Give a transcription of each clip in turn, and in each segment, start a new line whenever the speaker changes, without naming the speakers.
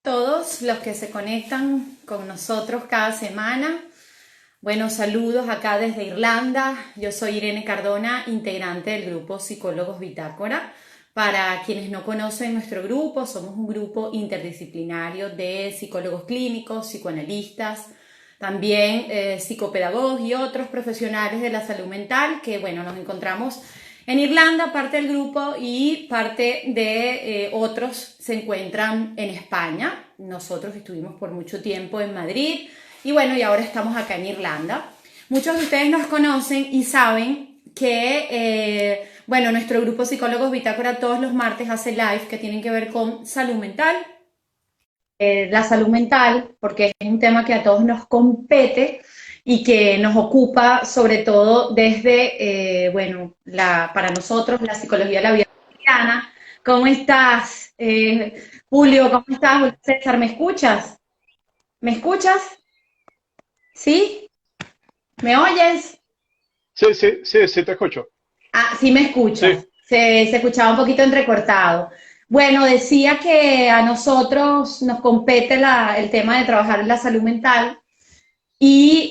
Todos los que se conectan con nosotros cada semana. Buenos saludos acá desde Irlanda. Yo soy Irene Cardona, integrante del grupo Psicólogos Bitácora. Para quienes no conocen nuestro grupo, somos un grupo interdisciplinario de psicólogos clínicos, psicoanalistas, también psicopedagogos y otros profesionales de la salud mental que, bueno, nos encontramos en Irlanda, parte del grupo, y parte de otros se encuentran en España. Nosotros estuvimos por mucho tiempo en Madrid y bueno, y ahora estamos acá en Irlanda. Muchos de ustedes nos conocen y saben que, bueno, nuestro grupo Psicólogos Bitácora todos los martes hace live que tienen que ver con salud mental. La salud mental, porque es un tema que a todos nos compete y que nos ocupa sobre todo desde, bueno, para nosotros la psicología de la vida cotidiana. ¿Cómo estás, Julio? ¿Cómo estás, Julio César? ¿Me escuchas? ¿Me escuchas? ¿Sí? ¿Me oyes?
Sí, te escucho.
Ah, sí me
Sí,
escuchas. Se escuchaba un poquito entrecortado. Bueno, decía que a nosotros nos compete el tema de trabajar en la salud mental. Y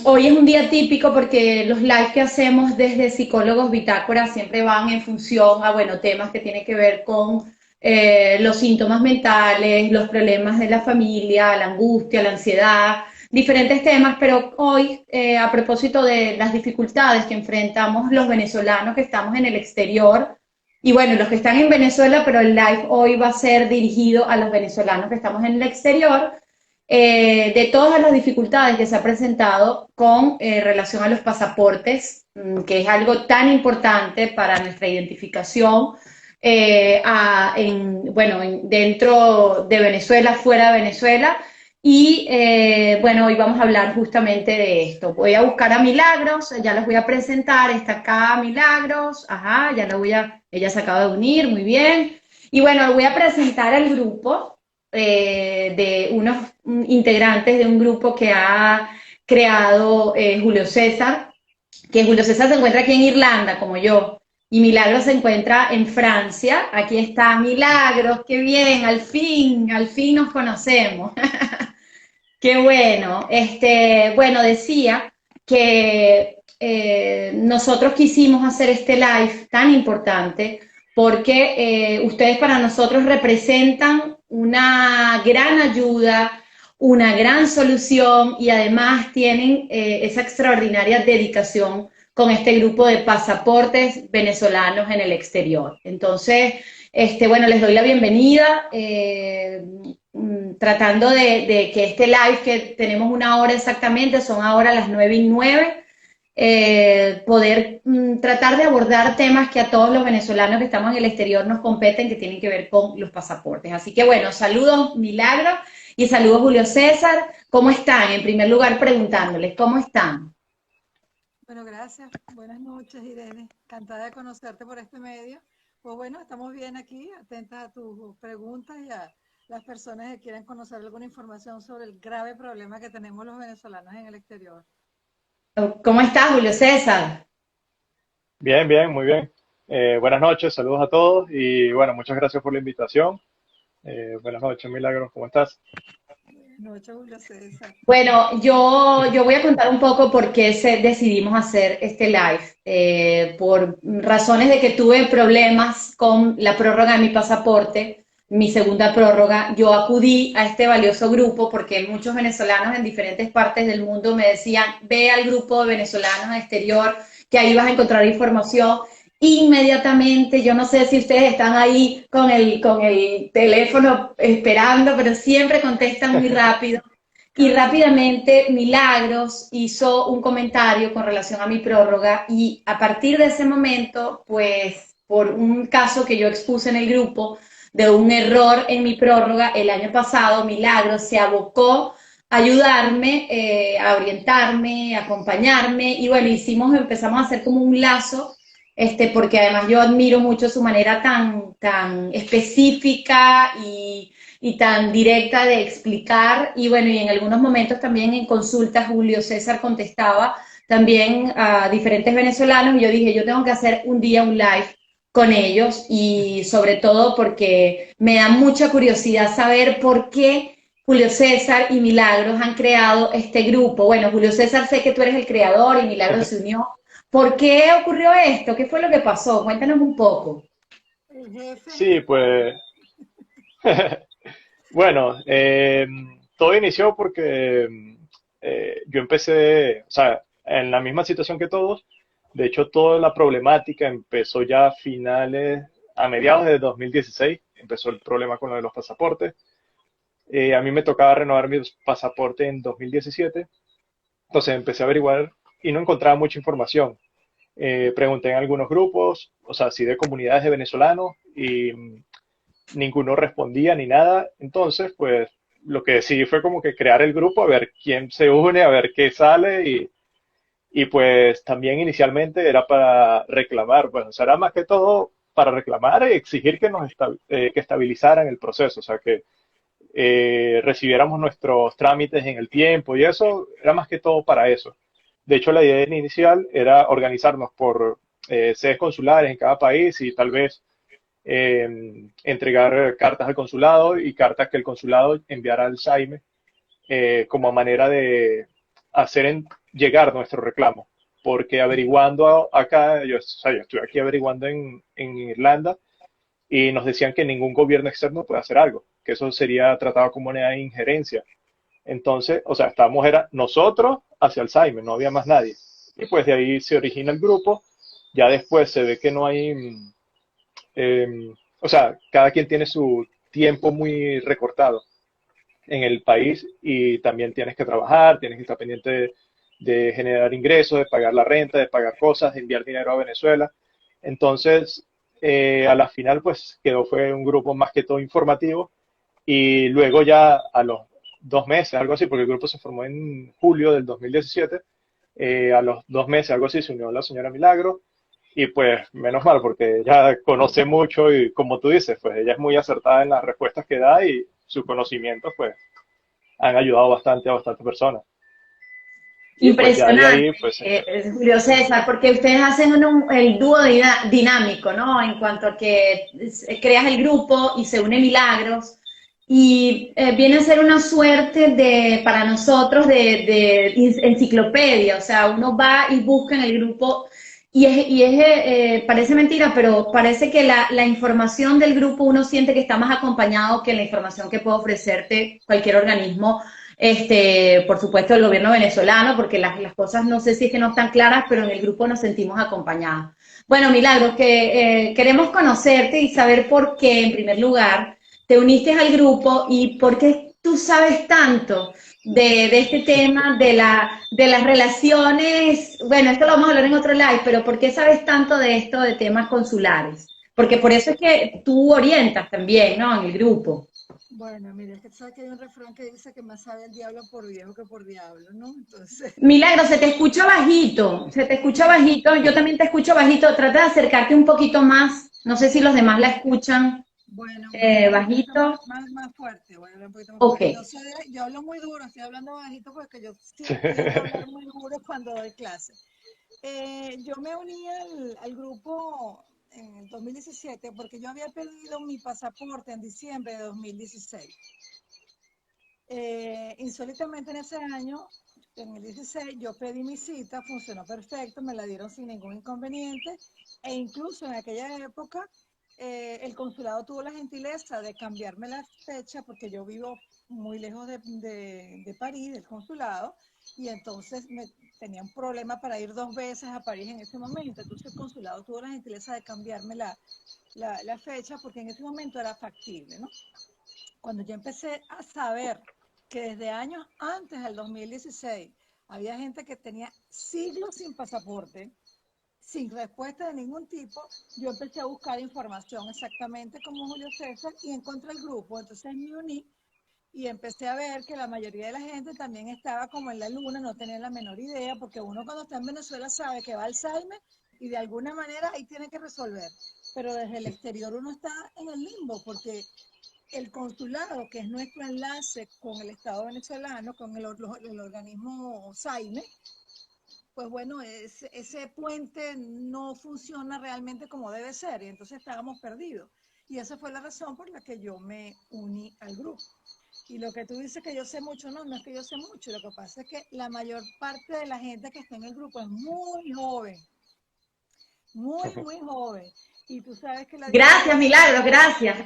hoy es un día típico porque los live que hacemos desde Psicólogos Bitácora siempre van en función a, bueno, temas que tienen que ver con los síntomas mentales, los problemas de la familia, la angustia, la ansiedad, diferentes temas, pero hoy, a propósito de las dificultades que enfrentamos los venezolanos que estamos en el exterior, y bueno, los que están en Venezuela, pero el live hoy va a ser dirigido a los venezolanos que estamos en el exterior, de todas las dificultades que se ha presentado con relación a los pasaportes, que es algo tan importante para nuestra identificación, bueno, dentro de Venezuela, fuera de Venezuela. Y bueno, hoy vamos a hablar justamente de esto. Voy a buscar a Milagros, ya los voy a presentar. Está acá Milagros, ajá, ya la ella se acaba de unir, muy bien. Y bueno, voy a presentar al grupo de unos integrantes de un grupo que ha creado Julio César, que Julio César se encuentra aquí en Irlanda, como yo, y Milagros se encuentra en Francia. Aquí está Milagros, qué bien, al fin nos conocemos. Qué bueno. Bueno, decía que nosotros quisimos hacer este live tan importante porque ustedes para nosotros representan una gran ayuda, una gran solución y además tienen esa extraordinaria dedicación con este grupo de pasaportes venezolanos en el exterior. Entonces, bueno, les doy la bienvenida. Tratando de que este live, que tenemos una hora exactamente, son ahora las 9:09, poder tratar de abordar temas que a todos los venezolanos que estamos en el exterior nos competen, que tienen que ver con los pasaportes. Así que bueno, saludos Milagro y saludos Julio César. ¿Cómo están? En primer lugar, preguntándoles, ¿cómo están?
Bueno, gracias. Buenas noches, Irene. Encantada de conocerte por este medio. Pues bueno, estamos bien aquí, atentas a tus preguntas y a las personas que quieran conocer alguna información sobre el grave problema que tenemos los venezolanos en el exterior.
¿Cómo está Julio César?
bien, muy bien. Buenas noches, saludos a todos y bueno, muchas gracias por la invitación. Buenas noches, Milagros, ¿cómo estás?
Buenas noches, Julio César.
Bueno, yo voy a contar un poco por qué decidimos hacer este live. Por razones de que tuve problemas con la prórroga de mi pasaporte, mi segunda prórroga, yo acudí a este valioso grupo porque muchos venezolanos en diferentes partes del mundo me decían, ve al grupo de venezolanos en exterior, que ahí vas a encontrar información. Inmediatamente, yo no sé si ustedes están ahí con el teléfono esperando, pero siempre contestan muy rápido. Y
Casi no.
rápidamente Milagros hizo un comentario con relación a mi prórroga y a partir de ese momento, pues por un caso que yo expuse en el grupo de un error en mi prórroga el año pasado, Milagros se abocó a ayudarme, a orientarme, a acompañarme y bueno, empezamos a hacer como un lazo, porque además yo admiro mucho su manera tan específica y tan directa de explicar, y bueno, y en algunos momentos también en consultas Julio César contestaba también a diferentes venezolanos, y yo dije, yo tengo que hacer un día un live con ellos y sobre todo porque me da mucha curiosidad saber por qué Julio César y Milagros han creado este grupo. Bueno, Julio César, sé que tú eres el creador y Milagros se unió. ¿Por qué ocurrió esto? ¿Qué fue lo que pasó? Cuéntanos un poco.
El jefe es el
Sí, pues bueno, todo inició porque yo empecé, o sea, en la misma situación que todos. De hecho, toda la problemática empezó ya a finales, a mediados de 2016, empezó el problema con lo de los pasaportes. A mí me tocaba renovar mi pasaporte en 2017, entonces empecé a averiguar y no encontraba mucha información. Pregunté en algunos grupos, o sea, sí de comunidades de venezolanos, y ninguno respondía ni nada. Entonces, pues lo que decidí fue como que crear el grupo, a ver quién se une, a ver qué sale, y pues también inicialmente era para reclamar, pues o sea, era más que todo para reclamar y exigir que que estabilizaran el proceso, o sea, que recibiéramos nuestros trámites en el tiempo, y eso era más que todo para eso. De hecho, la idea inicial era organizarnos por sedes consulares en cada país y tal vez entregar cartas al consulado y cartas que el consulado enviara al SAIME como manera de hacer llegar nuestro reclamo. Porque averiguando acá, yo, o sea, yo estoy aquí averiguando en Irlanda, y nos decían que ningún gobierno externo puede hacer algo, que eso sería tratado como una injerencia. Entonces, o sea, estábamos era nosotros hacia Alzheimer, no había más nadie. Y pues de ahí se origina el grupo. Ya después se ve que no hay, o sea, cada quien tiene su tiempo muy recortado en el país, y también tienes que trabajar, tienes que estar pendiente de generar ingresos, de pagar la renta, de pagar cosas, de enviar dinero a Venezuela. Entonces, a la final, pues quedó, fue un grupo más que todo informativo, y luego ya a los 2 meses, algo así, porque el grupo se formó en julio del 2017, a los 2 meses, algo así, se unió la señora Milagro, y pues menos mal, porque ella conoce mucho y como tú dices, pues ella es muy acertada en las respuestas que da, y sus conocimientos pues han ayudado bastante a bastantes personas. Y pues ya de
Impresionante,
ahí, pues,
Julio César, porque ustedes hacen el dúo dinámico, ¿no? En cuanto a que creas el grupo y se une Milagros, y viene a ser una suerte de, para nosotros, de enciclopedia, o sea, uno va y busca en el grupo, parece mentira, pero parece que la información del grupo uno siente que está más acompañado que la información que puede ofrecerte cualquier organismo, por supuesto, el gobierno venezolano, porque las cosas no sé si es que no están claras, pero en el grupo nos sentimos acompañados. Bueno, Milagros, que queremos conocerte y saber por qué, en primer lugar, te uniste al grupo y por qué tú sabes tanto de este tema, de las relaciones. Bueno, esto lo vamos a hablar en otro live, pero ¿por qué sabes tanto de esto de temas consulares? Porque por eso es que tú orientas también, ¿no? En el grupo.
Bueno, mire, es que sabes que hay un refrán que dice que más sabe el diablo por viejo que por diablo, ¿no? Entonces,
Milagro, se te escucha bajito, se te escucha bajito, yo también te escucho bajito, trata de acercarte un poquito más, no sé si los demás la escuchan
bueno, voy a hablar un poquito
bajito.
más fuerte, voy a hablar un poquito más
Ok,
fuerte. Yo hablo muy duro, estoy hablando bajito porque yo tiendo a hablar muy duro cuando doy clase. Yo me uní al grupo en el 2017 porque yo había perdido mi pasaporte en diciembre de 2016. Insólitamente en ese año, en el 16, yo pedí mi cita, funcionó perfecto, me la dieron sin ningún inconveniente, e incluso en aquella época el consulado tuvo la gentileza de cambiarme la fecha porque yo vivo muy lejos de París, del consulado, y entonces tenía un problema para ir 2 veces a París en ese momento. Entonces el consulado tuvo la gentileza de cambiarme la fecha porque en ese momento era factible, ¿no? Cuando yo empecé a saber que desde años antes del 2016 había gente que tenía siglos sin pasaporte, sin respuesta de ningún tipo, yo empecé a buscar información exactamente como Julio César y encontré el grupo. Entonces me uní y empecé a ver que la mayoría de la gente también estaba como en la luna, no tenía la menor idea, porque uno cuando está en Venezuela sabe que va al Alzheimer y de alguna manera ahí tiene que resolver. Pero desde el exterior uno está en el limbo, porque el consulado, que es nuestro enlace con el Estado venezolano, con el organismo SAIME, pues bueno, ese puente no funciona realmente como debe ser y entonces estábamos perdidos. Y esa fue la razón por la que yo me uní al grupo. Y lo que tú dices que yo sé mucho, no, no es que yo sé mucho, lo que pasa es que la mayor parte de la gente que está en el grupo es muy joven, muy, muy joven. Y tú sabes que la
Gracias,
diferencia
Milagros, gracias.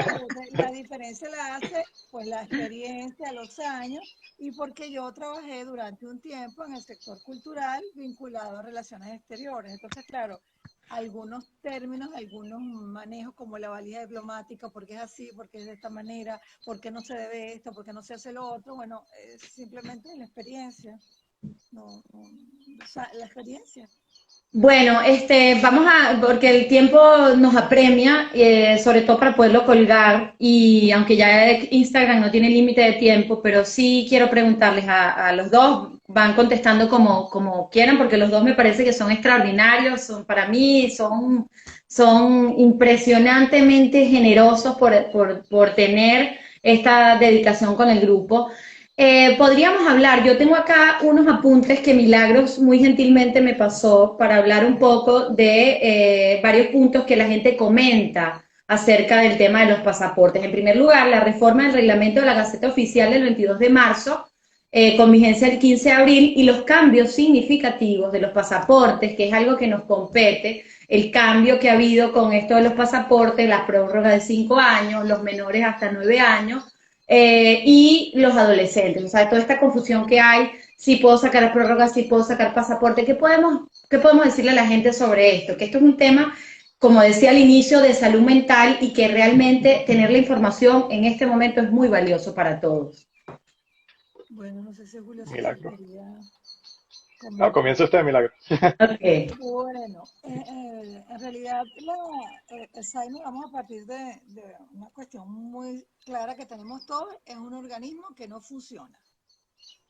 claro, la diferencia la hace pues la experiencia, los años y porque yo trabajé durante un tiempo en el sector cultural vinculado a relaciones exteriores. Entonces, claro, algunos términos, algunos manejos como la valija diplomática, porque es así, porque es de esta manera, porque no se debe esto, porque no se hace lo otro, bueno, es simplemente la experiencia, o sea, la experiencia.
Bueno, vamos a, porque el tiempo nos apremia, sobre todo para poderlo colgar, y aunque ya Instagram no tiene límite de tiempo, pero sí quiero preguntarles a los dos, van contestando como quieran, porque los dos me parece que son extraordinarios, son para mí, son impresionantemente generosos por tener esta dedicación con el grupo. Podríamos hablar, yo tengo acá unos apuntes que Milagros muy gentilmente me pasó para hablar un poco de varios puntos que la gente comenta acerca del tema de los pasaportes. En primer lugar, la reforma del reglamento de la Gaceta Oficial del 22 de marzo, con vigencia el 15 de abril, y los cambios significativos de los pasaportes, que es algo que nos compete, el cambio que ha habido con esto de los pasaportes, las prórrogas de 5 años, los menores hasta 9 años, y los adolescentes, o sea, toda esta confusión que hay, si puedo sacar prórrogas, si puedo sacar pasaporte, qué podemos decirle a la gente sobre esto? Que esto es un tema, como decía al inicio, de salud mental y que realmente tener la información en este momento es muy valioso para todos.
Bueno, no sé si Julio César
Milagro.
quería
No,
comentar.
comienza usted, Milagro.
Okay.
Bueno, en realidad el SAIME, vamos a partir de una cuestión muy clara que tenemos todos, es un organismo que no funciona.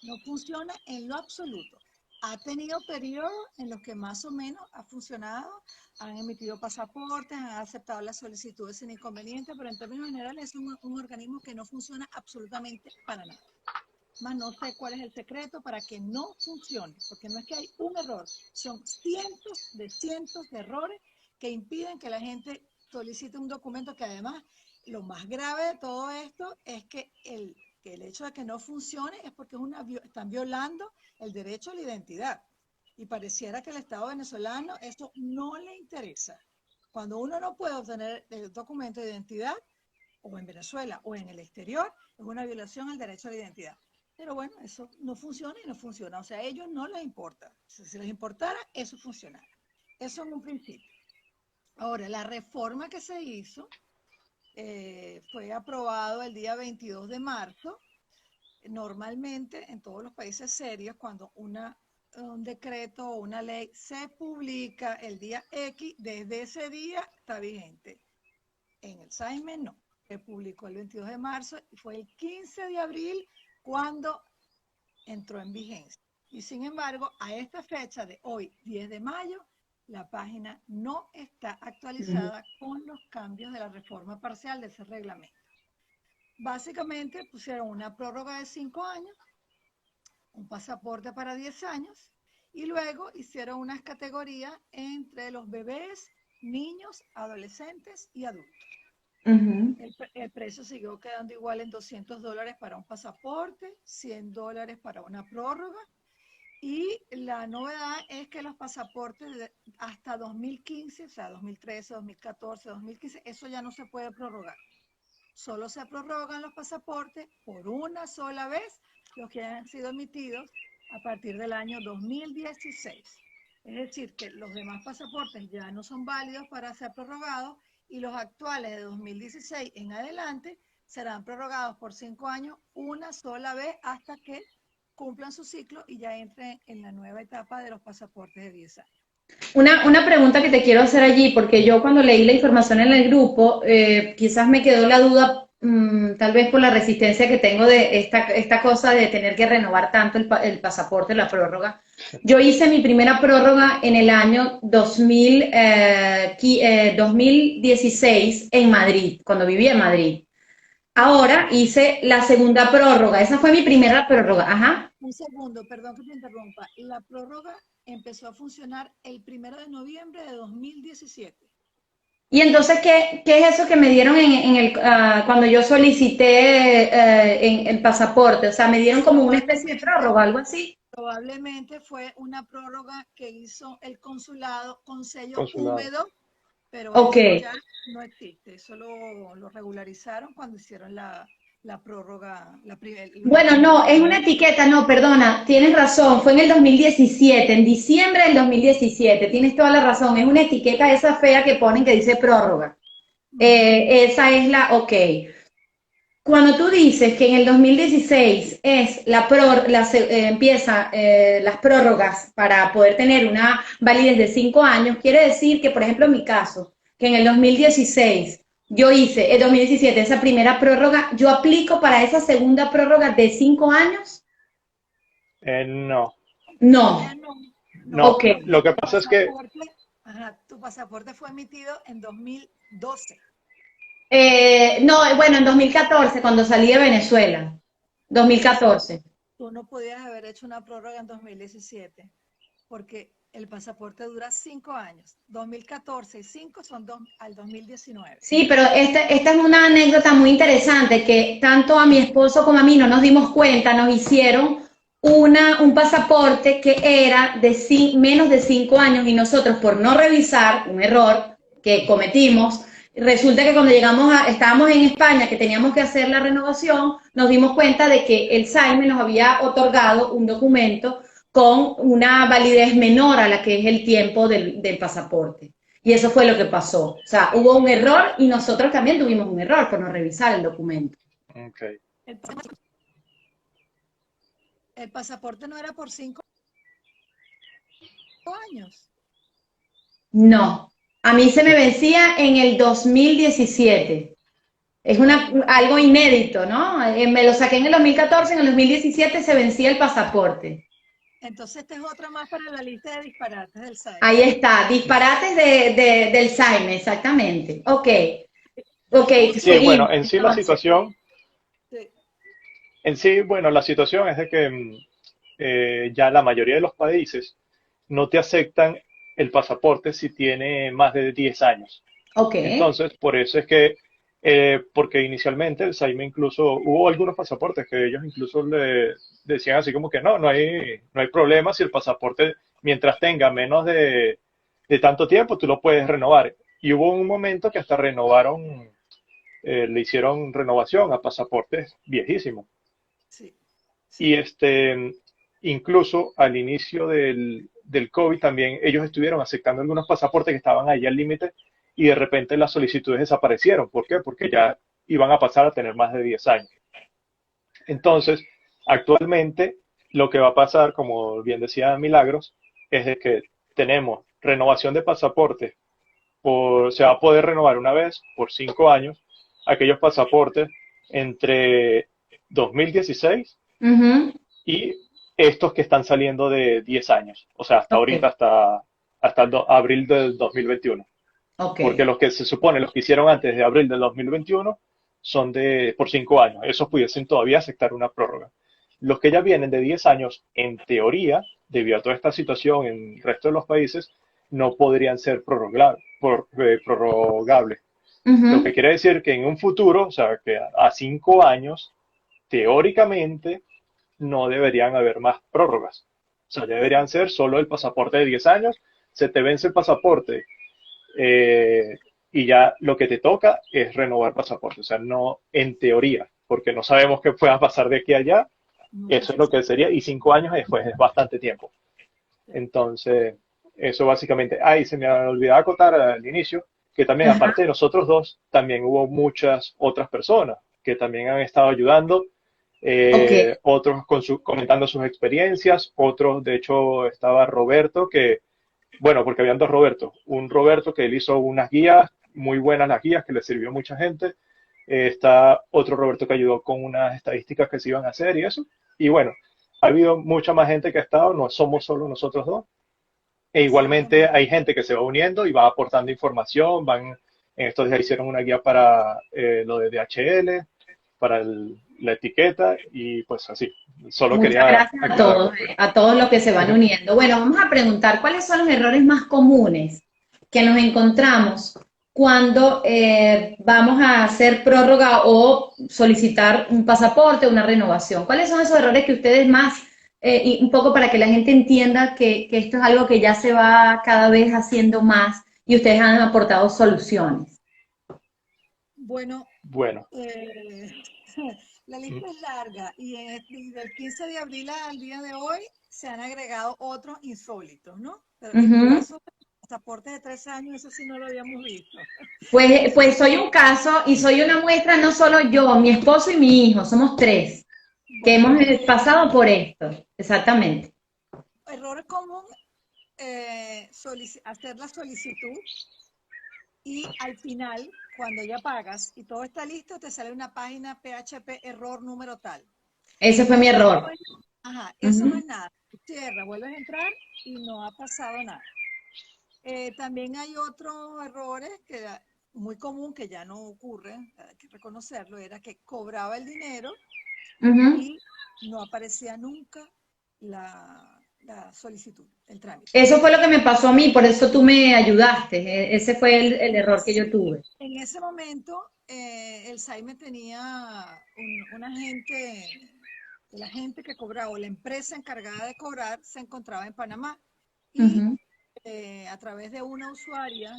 No funciona en lo absoluto. Ha tenido periodos en los que más o menos ha funcionado, han emitido pasaportes, han aceptado las solicitudes sin inconveniente, pero en términos generales es un organismo que no funciona absolutamente para nada. Más no sé cuál es el secreto para que no funcione, porque no es que hay un error, son cientos de errores que impiden que la gente solicite un documento que además lo más grave de todo esto es que el hecho de que no funcione es porque están violando el derecho a la identidad. Y pareciera que al Estado venezolano esto no le interesa. Cuando uno no puede obtener el documento de identidad, o en Venezuela o en el exterior, es una violación al derecho a la identidad. Pero bueno, eso no funciona y no funciona. O sea, a ellos no les importa. Si les importara, eso funcionara. Eso en un principio. Ahora, la reforma que se hizo fue aprobado el día 22 de marzo. Normalmente, en todos los países serios, cuando un decreto o una ley se publica el día X, desde ese día está vigente. En el SAIME no. Se publicó el 22 de marzo y fue el 15 de abril cuando entró en vigencia. Y sin embargo, a esta fecha de hoy, 10 de mayo, la página no está actualizada con los cambios de la reforma parcial de ese reglamento. Básicamente pusieron una prórroga de 5 años, un pasaporte para 10 años, y luego hicieron unas categorías entre los bebés, niños, adolescentes y adultos. El precio siguió quedando igual en $200 para un pasaporte, $100 para una prórroga, y la novedad es que los pasaportes hasta 2015, o sea, 2013, 2014, 2015, eso ya no se puede prorrogar. Solo se prorrogan los pasaportes por una sola vez, los que han sido emitidos a partir del año 2016. Es decir, que los demás pasaportes ya no son válidos para ser prorrogados y los actuales de 2016 en adelante serán prorrogados por 5 años una sola vez hasta que cumplan su ciclo y ya entren en la nueva etapa de los pasaportes de 10 años.
Una pregunta que te quiero hacer allí, porque yo cuando leí la información en el grupo, quizás me quedó la duda, tal vez por la resistencia que tengo de esta cosa de tener que renovar tanto el pasaporte, la prórroga. Yo hice mi primera prórroga en el año 2016 en Madrid, cuando vivía en Madrid. ahora hice la segunda prórroga. Esa fue mi primera prórroga. Ajá.
Un segundo, perdón que te interrumpa. La prórroga empezó a funcionar el 1 de noviembre de 2017.
Y entonces, ¿qué es eso que me dieron cuando yo solicité en el pasaporte? O sea, me dieron como una especie de prórroga, algo así.
Probablemente fue una prórroga que hizo el consulado con sello
Consulado.
húmedo, pero
Ok.
eso ya no existe. Eso lo regularizaron cuando hicieron la prórroga.
Bueno, no, es una etiqueta, no, perdona, tienes razón, fue en el 2017, en diciembre del 2017, tienes toda la razón, es una etiqueta esa fea que ponen que dice prórroga. Esa es ok. Cuando tú dices que en el 2016 es empieza las prórrogas para poder tener una validez de 5 años, quiere decir que, por ejemplo, en mi caso, que en el 2016 yo hice, el 2017, esa primera prórroga, yo aplico para esa segunda prórroga de 5 años.
No,
No,
No, no,
no.
ok.
porque
Lo que pasa es que,
tu pasaporte fue emitido en 2012.
No, bueno, en 2014, cuando salí de Venezuela.
Entonces,
2014.
tú no podías haber hecho una prórroga en 2017 porque el pasaporte dura 5 años. 2014 y 5 son al 2019.
Sí, pero esta es una anécdota muy interesante que tanto a mi esposo como a mí no nos dimos cuenta, nos hicieron un pasaporte que era de menos de 5 años y nosotros por no revisar, un error que cometimos, resulta que cuando estábamos en España que teníamos que hacer la renovación, nos dimos cuenta de que el SAIME nos había otorgado un documento con una validez menor a la que es el tiempo del pasaporte. Y eso fue lo que pasó. O sea, hubo un error y nosotros también tuvimos un error por no revisar el documento.
okay.
El, el pasaporte no era por 5 años.
No, a mí se me vencía en el 2017. Es algo inédito, ¿no? Me lo saqué en el 2014, en el 2017 se vencía el pasaporte.
Entonces, esta es otra más para la lista de disparates del SAIME.
Ahí está, disparates del SAIME, exactamente. Ok, ok,
Sí, bueno,
seguimos.
en sí la
Entonces,
situación,
Sí.
en sí, bueno, la situación es de que ya la mayoría de los países no te aceptan el pasaporte si tiene más de 10 años.
ok,
Entonces, por eso es que, porque inicialmente el Saime incluso, hubo algunos pasaportes que ellos incluso le decían así como que no hay problema si el pasaporte, mientras tenga menos de tanto tiempo, tú lo puedes renovar. Y hubo un momento que hasta renovaron, le hicieron renovación a pasaportes viejísimos.
Sí,
Y
sí.
incluso al inicio del COVID también ellos estuvieron aceptando algunos pasaportes que estaban ahí al límite y de repente las solicitudes desaparecieron. ¿Por qué? Porque ya iban a pasar a tener más de 10 años. Entonces, actualmente lo que va a pasar, como bien decía Milagros, es de que tenemos renovación de pasaportes, se va a poder renovar una vez por 5 años aquellos pasaportes entre 2016
uh-huh.
y estos que están saliendo de 10 años, o sea, hasta
Ok,
ahorita, hasta abril del 2021.
ok.
Porque los que se supone, los que hicieron antes de abril del 2021, son por 5 años. Esos pudiesen todavía aceptar una prórroga. Los que ya vienen de 10 años, en teoría, debido a toda esta situación en el resto de los países, no podrían ser prorrogables. Lo que
Uh-huh.
quiere decir que en un futuro, o sea, que a 5 años, teóricamente, no deberían haber más prórrogas. O sea, deberían ser solo el pasaporte de 10 años, se te vence el pasaporte y ya lo que te toca es renovar pasaporte. O sea, no en teoría, porque no sabemos qué pueda pasar de aquí a allá,
Nunca
eso es
se
lo
sabe.
que sería, y 5 años después es bastante tiempo. Entonces, eso básicamente, se me olvidaba acotar al inicio, que también aparte
Ajá.
de nosotros dos, también hubo muchas otras personas que también han estado ayudando,
Ok.
otros comentando sus experiencias, otros, de hecho, estaba Roberto, que, bueno, porque habían dos Robertos, un Roberto que él hizo unas guías, muy buenas las guías, que le sirvió a mucha gente, está otro Roberto que ayudó con unas estadísticas que se iban a hacer y eso, y bueno, ha habido mucha más gente que ha estado, no somos solo nosotros dos, e igualmente
Exactamente.
hay gente que se va uniendo y va aportando información, en estos días hicieron una guía para lo de DHL, la etiqueta y pues así. Solo
Muchas
quería
gracias
aclararlo.
a todos los que se van uniendo. Bueno, vamos a preguntar cuáles son los errores más comunes que nos encontramos cuando vamos a hacer prórroga o solicitar un pasaporte, una renovación. ¿Cuáles son esos errores que ustedes más, y un poco para que la gente entienda que esto es algo que ya se va cada vez haciendo más y ustedes han aportado soluciones?
Bueno,
Bueno,
la lista es larga y del 15 de abril al día de hoy se han agregado otros insólitos, ¿no? Pero en tu
Ujú.
caso, pasaportes de 3 años, eso sí no lo habíamos visto.
Pues soy un caso y soy una muestra, no solo yo, mi esposo y mi hijo, somos tres que hemos
Bueno,
pasado por esto, exactamente.
error común, hacer la solicitud y al final, cuando ya pagas y todo está listo, te sale una página PHP error número tal.
Ese fue mi
Eso no
error.
es, ajá, eso no
Ujú,
es nada. Cierra, vuelves a entrar y no ha pasado nada. También hay otros errores que muy común que ya no ocurre, hay que reconocerlo, era que cobraba el dinero
ujú.
y no aparecía nunca la solicitud, el trámite.
Eso fue lo que me pasó a mí, por eso tú me ayudaste. Ese fue el error que yo
Sí.
tuve.
En ese momento, el SAIME tenía un agente, el agente que cobraba o la empresa encargada de cobrar se encontraba en Panamá y
Ujú,
a través de una usuaria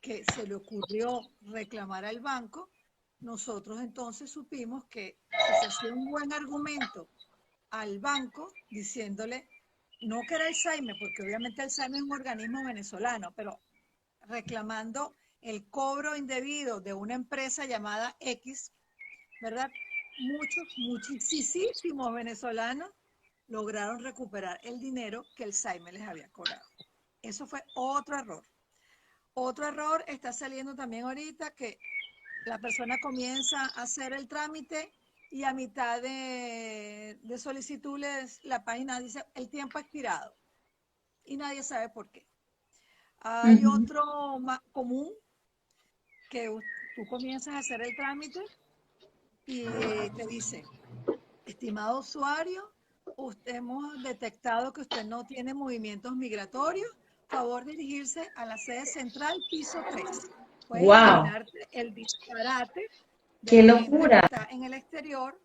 que se le ocurrió reclamar al banco, nosotros entonces supimos que si se hacía un buen argumento al banco diciéndole, no que era el SAIME, porque obviamente el SAIME es un organismo venezolano, pero reclamando el cobro indebido de una empresa llamada X, ¿verdad? Muchísimos venezolanos lograron recuperar el dinero que el SAIME les había cobrado. Eso fue otro error. Otro error está saliendo también ahorita que la persona comienza a hacer el trámite y a mitad de solicitud la página dice el tiempo ha expirado y nadie sabe por qué. Hay
ujú.
otro más común que tú comienzas a hacer el trámite y te dice, estimado usuario, hemos detectado que usted no tiene movimientos migratorios. Favor dirigirse a la sede central, piso 3. Puedes
Wow,
imaginarte el disparate de
qué
la gente que
locura.
está en el exterior.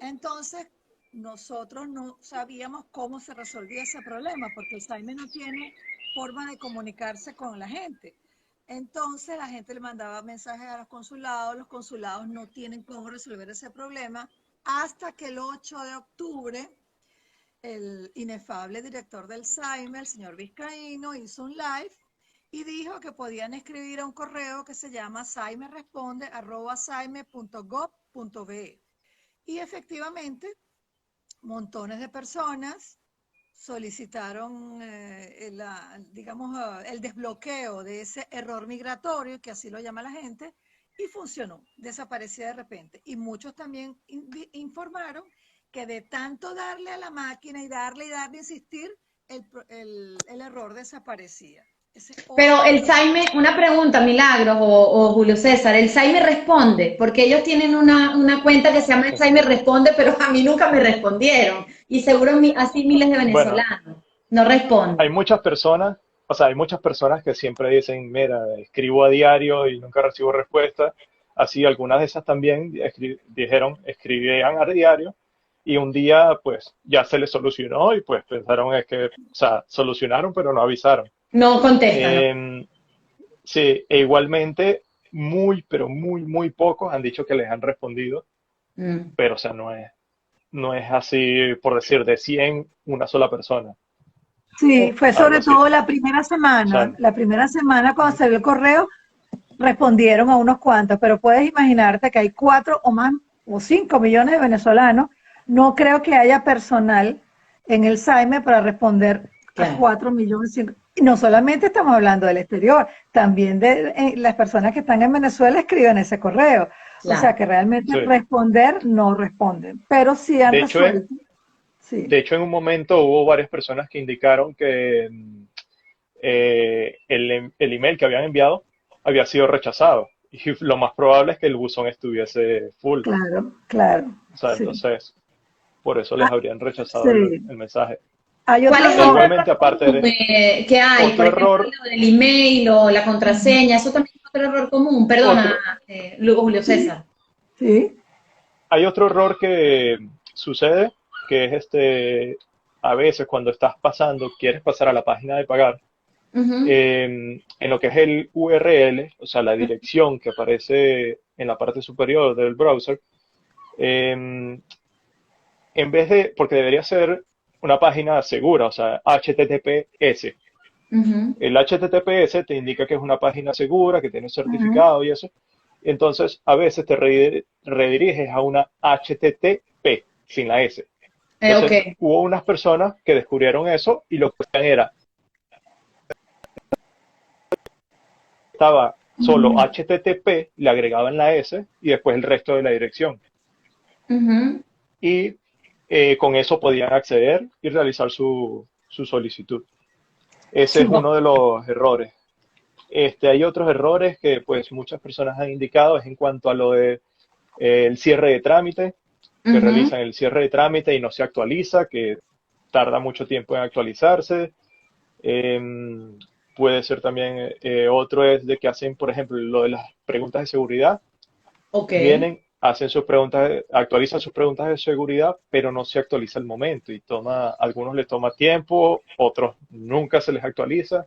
Entonces, nosotros no sabíamos cómo se resolvía ese problema, porque el SAIME no tiene forma de comunicarse con la gente. Entonces, la gente le mandaba mensajes a los consulados no tienen cómo resolver ese problema, hasta que el 8 de octubre, el inefable director del SAIME, el señor Vizcaíno, hizo un live y dijo que podían escribir a un correo que se llama saimeresponde@saime.gov.be. Y efectivamente, montones de personas solicitaron digamos, el desbloqueo de ese error migratorio, que así lo llama la gente, y funcionó, desaparecía de repente. Y muchos también informaron que de tanto darle a la máquina y darle, insistir, el error desaparecía. Ese es
Pero
otro
el
error.
Saime, una pregunta, Milagros o Julio César, el Saime responde, porque ellos tienen una cuenta que se llama el Saime responde, pero a mí nunca me respondieron. Y seguro así miles de
bueno,
venezolanos no
hay
responden.
muchas personas, o sea, hay muchas personas que siempre dicen, mira, escribo a diario y nunca recibo respuesta. Así, algunas de esas también dijeron, escribían a diario y un día, pues, ya se les solucionó y pues pensaron es que, o sea, solucionaron, pero no avisaron.
No contestan.
Em, sí, e igualmente, muy, pero muy, muy pocos han dicho que les han respondido,
Mm.
pero, o sea, no es así, por decir, de 100 una sola persona,
Sí, fue
algo
sobre
así.
todo
O sea,
la primera semana cuando salió el correo, respondieron a unos cuantos, pero puedes imaginarte que hay 4 o 5 millones de venezolanos. No creo que haya personal en el SAIME para responder a
Claro.
4 millones. Y no solamente estamos hablando del exterior, también de las personas que están en Venezuela escriben ese correo. O sea
Claro.
que realmente
sí.
responder no responden, pero sí han
De hecho,
resuelto. Sí.
De hecho, en un momento hubo varias personas que indicaron que el email que habían enviado había sido rechazado y lo más probable es que el buzón estuviese full.
Claro, claro.
O sea,
Sí.
entonces, por eso les habrían rechazado
Sí.
el mensaje.
Hay
¿Cuál
otro
es
E
el
error.
igualmente,
error
aparte
común
de
que hay?
otro
Por ejemplo,
error,
lo del email o la contraseña, eso también es otro error común. Perdona,
otro,
Lugo Julio
Sí,
César.
sí.
hay otro error que sucede, que es a veces cuando estás pasando, quieres pasar a la página de pagar,
Ujú.
en lo que es el URL, o sea, la dirección que aparece en la parte superior del browser, em, en vez de, porque debería ser una página segura, o sea, HTTPS.
Ujú.
El HTTPS te indica que es una página segura, que tiene
Ujú.
certificado y eso. Entonces, a veces te rediriges a una HTTP sin la S.
Ok.
Entonces, hubo unas personas que descubrieron eso y lo que hacían era, estaba solo
Ujú.
HTTP, le agregaban la S y después el resto de la dirección.
Ujú.
Y con eso podían acceder y realizar su solicitud. Ese
Sí.
es uno de los errores. Hay otros errores que pues muchas personas han indicado, es en cuanto a lo de el cierre de trámite, que
Ujú.
realizan el cierre de trámite y no se actualiza, que tarda mucho tiempo en actualizarse. Puede ser también, otro es de que hacen, por ejemplo, lo de las preguntas de seguridad,
Ok.
vienen, hacen sus preguntas, actualizan sus preguntas de seguridad, pero no se actualiza el momento y algunos les toma tiempo, otros nunca se les actualiza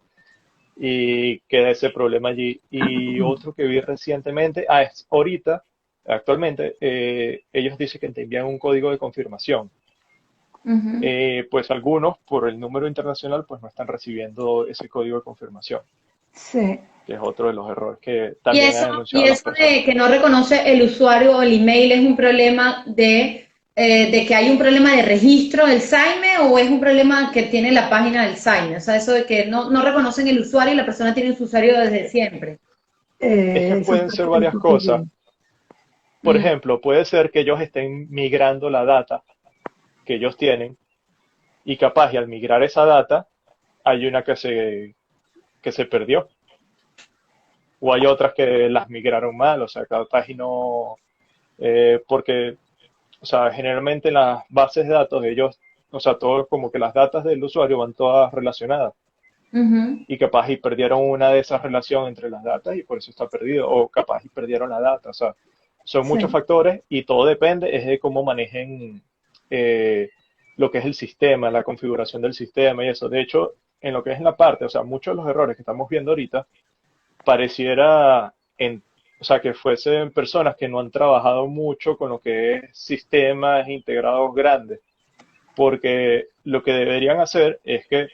y queda ese problema allí. Y otro que vi recientemente, es ahorita, actualmente, ellos dicen que te envían un código de confirmación.
Ujú.
Pues algunos, por el número internacional, pues no están recibiendo ese código de confirmación,
Sí.
que es otro de los errores que también han
Y
denunciado las
eso
personas.
de que no reconoce el usuario o el email es un problema de que hay un problema de registro del SAIME o es un problema que tiene la página del SAIME. O sea, eso de que no reconocen el usuario y la persona tiene su usuario desde siempre.
Es que
Eso
pueden
está
ser varias cosas.
bien.
Por
Mm.
ejemplo, puede ser que ellos estén migrando la data que ellos tienen y capaz y al migrar esa data hay una que se perdió o hay otras que las migraron mal, o sea, capaz y no, porque, o sea, generalmente en las bases de datos ellos, o sea, todo como que las datas del usuario van todas relacionadas
Ujú.
y capaz y perdieron una de esas relaciones entre las datas y por eso está perdido, o capaz y perdieron la data, o sea, son muchos
Sí.
factores y todo depende es de cómo manejen eh, lo que es el sistema, la configuración del sistema y eso. De hecho, en lo que es la parte, o sea, muchos de los errores que estamos viendo ahorita pareciera, o sea, que fuesen personas que no han trabajado mucho con lo que es sistemas integrados grandes, porque lo que deberían hacer es que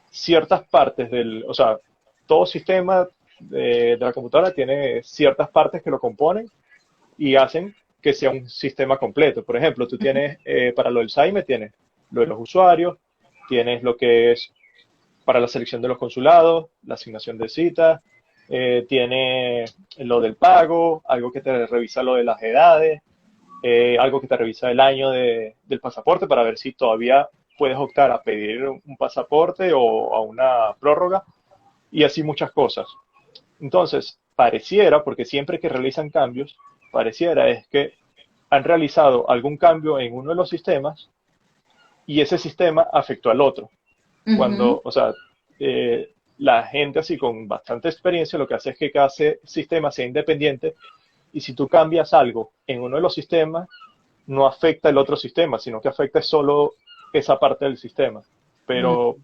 ciertas partes o sea, todo sistema de la computadora tiene ciertas partes que lo componen y hacen que sea un sistema completo. Por ejemplo, tú tienes, para lo del SAIME, tienes lo de los usuarios, tienes lo que es para la selección de los consulados, la asignación de citas, tiene lo del pago, algo que te revisa lo de las edades, algo que te revisa el año del pasaporte para ver si todavía puedes optar a pedir un pasaporte o a una prórroga y así muchas cosas. Entonces, pareciera, porque siempre que realizan cambios, pareciera es que han realizado algún cambio en uno de los sistemas y ese sistema afectó al otro.
Ujú.
Cuando, o sea, la gente así con bastante experiencia lo que hace es que cada sistema sea independiente y si tú cambias algo en uno de los sistemas, no afecta el otro sistema, sino que afecta solo esa parte del sistema.
Mm.
Pero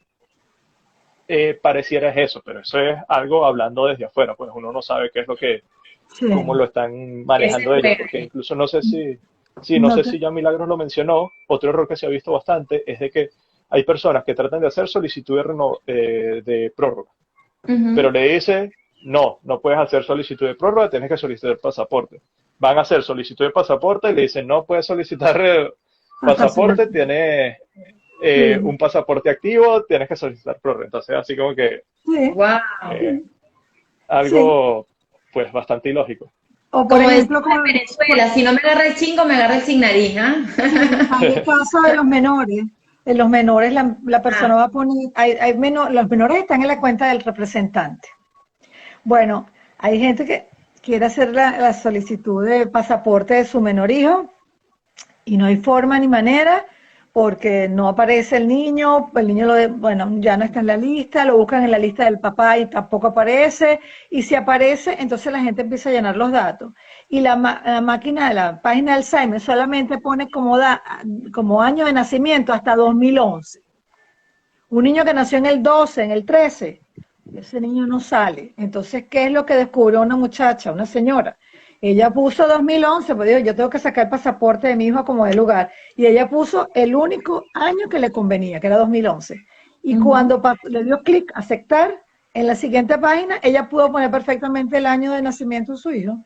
pareciera es eso, pero eso es algo hablando desde afuera, pues uno no sabe qué es lo que,
Sí.
cómo lo están
¿Qué se
manejando ellos, porque
mueve?
incluso no sé si, sí, no
No
sé
te...
si ya Milagros lo mencionó, otro error que se ha visto bastante es de que hay personas que tratan de hacer solicitudes de prórroga, pero
Ujú.
le dice, no puedes hacer solicitud de prórroga, tienes que solicitar pasaporte. Van a hacer solicitud de pasaporte y le dicen, no puedes solicitar pasaporte, tienes
Sí.
un pasaporte activo, tienes que solicitar prórroga. Entonces, así como que
Sí.
Wow.
eh,
Sí.
algo, pues, bastante ilógico.
O por
Como
ejemplo,
decimos en Venezuela, si no me agarra el chingo, me agarra el sin nariz, ¿ah?
sí, hay el caso de los menores. En los menores la persona
Ah,
va a poner, los menores están en la cuenta del representante. Bueno, hay gente que quiere hacer la solicitud de pasaporte de su menor hijo y no hay forma ni manera porque no aparece el niño bueno, ya no está en la lista, lo buscan en la lista del papá y tampoco aparece, y si aparece, entonces la gente empieza a llenar los datos. Y la máquina, la página del SAIME solamente pone como año de nacimiento hasta 2011. Un niño que nació en el 12, en el 13, ese niño no sale. Entonces, ¿qué es lo que descubrió una muchacha, una señora? Ella puso 2011, pues dijo, yo tengo que sacar el pasaporte de mi hijo como de lugar. Y ella puso el único año que le convenía, que era 2011. Y cuando le dio clic a aceptar, en la siguiente página, ella pudo poner perfectamente el año de nacimiento de su hijo.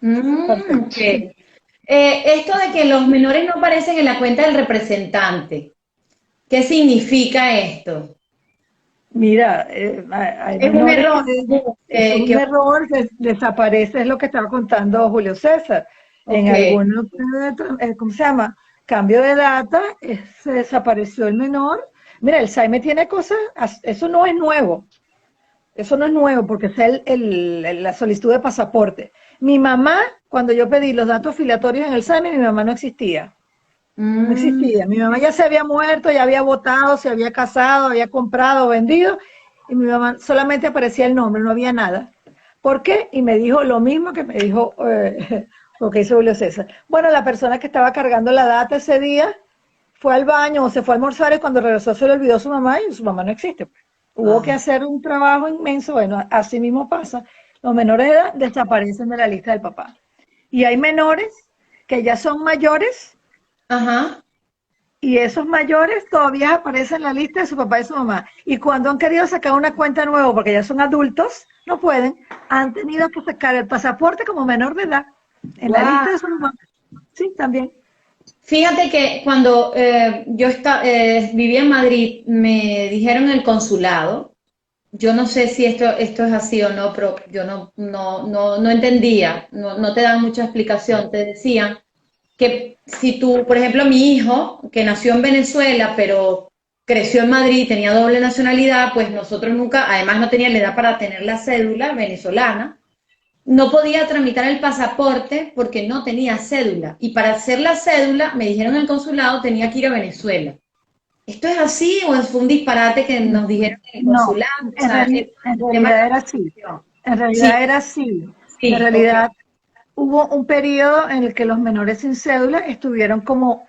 Perfecto.
Ok. Esto de que los menores no aparecen en la cuenta del representante, ¿qué significa esto?
Mira, hay
Es un
menores
error.
es un error que desaparece, es lo que estaba contando Julio César. En
Ok.
algunos, ¿cómo se llama? Cambio de data, se desapareció el menor. Mira, el SAIME tiene cosas, eso no es nuevo. Eso no es nuevo porque es la solicitud de pasaporte. Mi mamá, cuando yo pedí los datos filiatorios en el SAIME, mi mamá no existía. No existía. Mi mamá ya se había muerto, ya había votado, se había casado, había comprado, vendido, y mi mamá solamente aparecía el nombre, no había nada. ¿Por qué? Y me dijo lo mismo que me dijo lo que hizo Julio César. Bueno, la persona que estaba cargando la data ese día fue al baño o se fue a almorzar y cuando regresó se le olvidó su mamá y su mamá no existe. Hubo que hacer un trabajo inmenso. Bueno, así mismo pasa. Los menores de edad desaparecen de la lista del papá. Y hay menores que ya son mayores
Ajá.
y esos mayores todavía aparecen en la lista de su papá y su mamá. Y cuando han querido sacar una cuenta nueva porque ya son adultos, no pueden, han tenido que sacar el pasaporte como menor de edad en la lista de su mamá. Sí, también.
Fíjate que cuando vivía en Madrid, me dijeron en el consulado, yo no sé si esto es así o no, pero yo no entendía, no te dan mucha explicación, te decían que si tú, por ejemplo, mi hijo, que nació en Venezuela, pero creció en Madrid, tenía doble nacionalidad, pues nosotros nunca, además no tenía la edad para tener la cédula venezolana, no podía tramitar el pasaporte porque no tenía cédula. Y para hacer la cédula, me dijeron en el consulado, tenía que ir a Venezuela. ¿Esto es así o fue un disparate que nos dijeron en el
No,
consulado? O sea, el
en
tema
realidad
de
era así.
la
En
Sí,
realidad era así. En
sí, ok,
realidad hubo un periodo en el que los menores sin cédula estuvieron como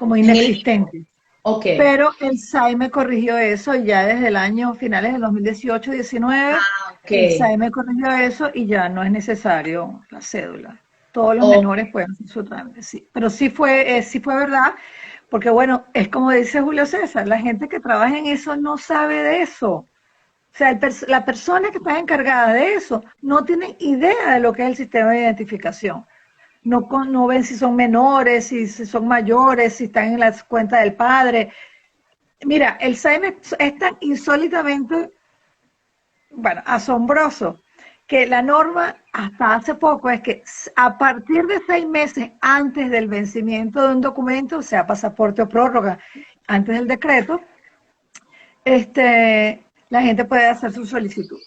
en el
inexistentes.
ok,
Pero el SAIME corrigió eso ya desde el año finales del 2018-19.
ok,
El SAIME corrigió eso y ya no es necesario la cédula. Todos los
ok.
menores pueden hacer su trámite, sí. Pero sí fue verdad, porque bueno, es como dice Julio César, la gente que trabaja en eso no sabe de eso. O sea, la persona que está encargada de eso no tiene idea de lo que es el sistema de identificación. No ven si son menores, si son mayores, si están en las cuentas del padre. Mira, el SAIME es tan insólitamente, bueno, asombroso, que la norma hasta hace poco es que a partir de 6 meses antes del vencimiento de un documento, sea pasaporte o prórroga, antes del decreto, la gente puede hacer su solicitud.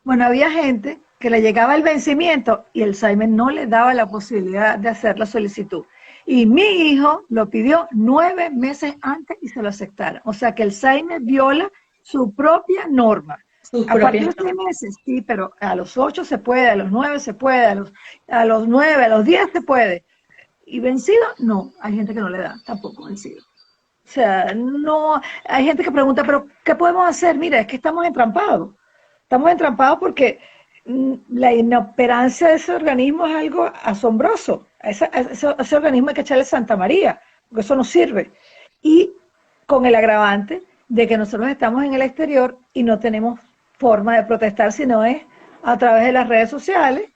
Bueno, había gente que le llegaba el vencimiento y el SAIME no le daba la posibilidad de hacer la solicitud. Y mi hijo lo pidió 9 meses antes y se lo aceptaron. O sea que el SAIME viola su propia norma.
Sus
A partir
propias.
de 6 meses, sí, pero a los 8 se puede, a los 9 se puede, a los 9, a los 10 se puede. Y vencido, no, hay gente que no le da, tampoco vencido. O sea, no, hay gente que pregunta, pero ¿qué podemos hacer? Mira, es que estamos entrampados. Estamos entrampados porque la inoperancia de ese organismo es algo asombroso. A ese organismo hay que echarle Santa María, porque eso no sirve. Y con el agravante de que nosotros estamos en el exterior y no tenemos forma de protestar, sino es a través de las redes sociales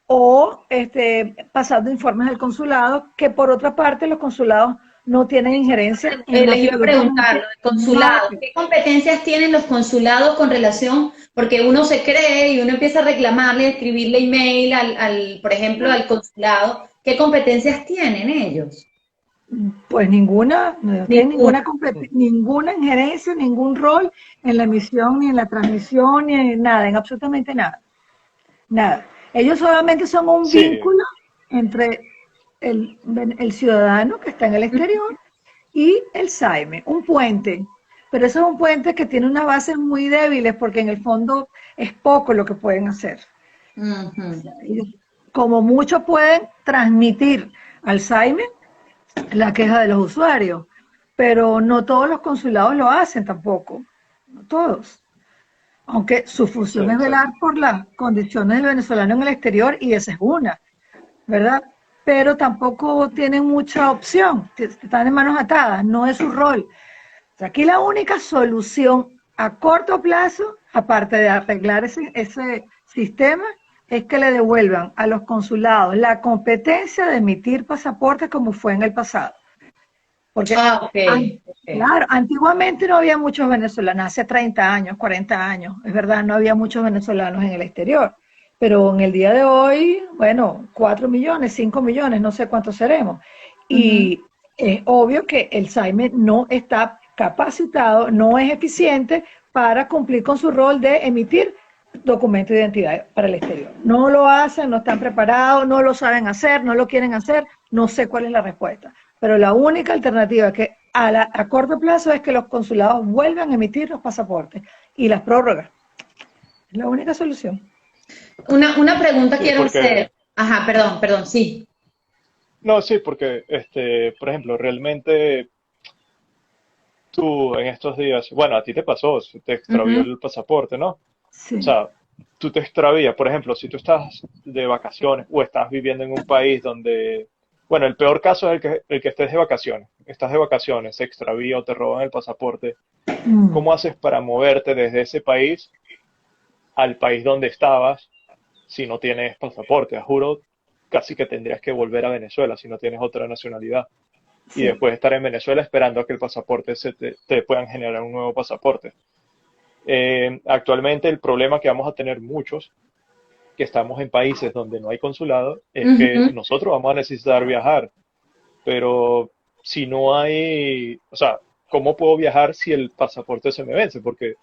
o pasando informes del consulado, que por otra parte los consulados no tienen injerencia en
Les iba a preguntar,
absolutamente
lo de
nada.
consulado, ¿qué competencias tienen los consulados con relación? Porque uno se cree y uno empieza a reclamarle, a escribirle email por ejemplo, al consulado. ¿Qué competencias tienen ellos?
Pues ninguna, no tienen
Ninguna.
ninguna injerencia, ningún rol en la emisión, ni en la transmisión, ni en nada, en absolutamente nada. Nada. Ellos solamente son un
Sí,
vínculo entre el ciudadano que está en el exterior y el SAIME, un puente. Pero eso es un puente que tiene unas bases muy débiles porque en el fondo es poco lo que pueden hacer.
Ujú.
Ellos, como mucho, pueden transmitir al SAIME la queja de los usuarios, pero no todos los consulados lo hacen tampoco, no todos. Aunque su
sí,
función es velar
exacto.
por las condiciones del venezolano en el exterior y esa es una, ¿verdad? Pero tampoco tienen mucha opción, están en manos atadas, no es su rol. O sea, aquí la única solución a corto plazo, aparte de arreglar ese sistema, es que le devuelvan a los consulados la competencia de emitir pasaportes como fue en el pasado. Porque,
Ah, ok, ok.
claro, antiguamente no había muchos venezolanos, hace 30 años, 40 años, es verdad, no había muchos venezolanos en el exterior. Pero en el día de hoy, bueno, 4 millones, 5 millones, no sé cuántos seremos.
Ujú.
Y es obvio que el SAIME no está capacitado, no es eficiente para cumplir con su rol de emitir documento de identidad para el exterior. No lo hacen, no están preparados, no lo saben hacer, no lo quieren hacer, no sé cuál es la respuesta. Pero la única alternativa que a corto plazo es que los consulados vuelvan a emitir los pasaportes y las prórrogas. Es la única solución.
Una pregunta
Sí,
quiero
porque,
hacer. Ajá, perdón, perdón, sí.
no, sí, porque, por ejemplo, realmente tú en estos días, bueno, a ti te pasó, se te extravió
Ujú,
el pasaporte, ¿no? O
Sí.
sea, tú te extravías, por ejemplo, si tú estás de vacaciones o estás viviendo en un país donde, bueno, el peor caso es el que estés de vacaciones. Estás de vacaciones, se extravía o te roban el pasaporte.
Mm,
¿Cómo haces para moverte desde ese país al país donde estabas si no tienes pasaporte? A juro, casi que tendrías que volver a Venezuela si no tienes otra nacionalidad. Y
sí.
después estar en Venezuela esperando a que el pasaporte te puedan generar un nuevo pasaporte. Actualmente el problema que vamos a tener muchos que estamos en países donde no hay consulado es que
ujú.
nosotros vamos a necesitar viajar, pero si no hay, o sea, ¿cómo puedo viajar si el pasaporte se me vence? Porque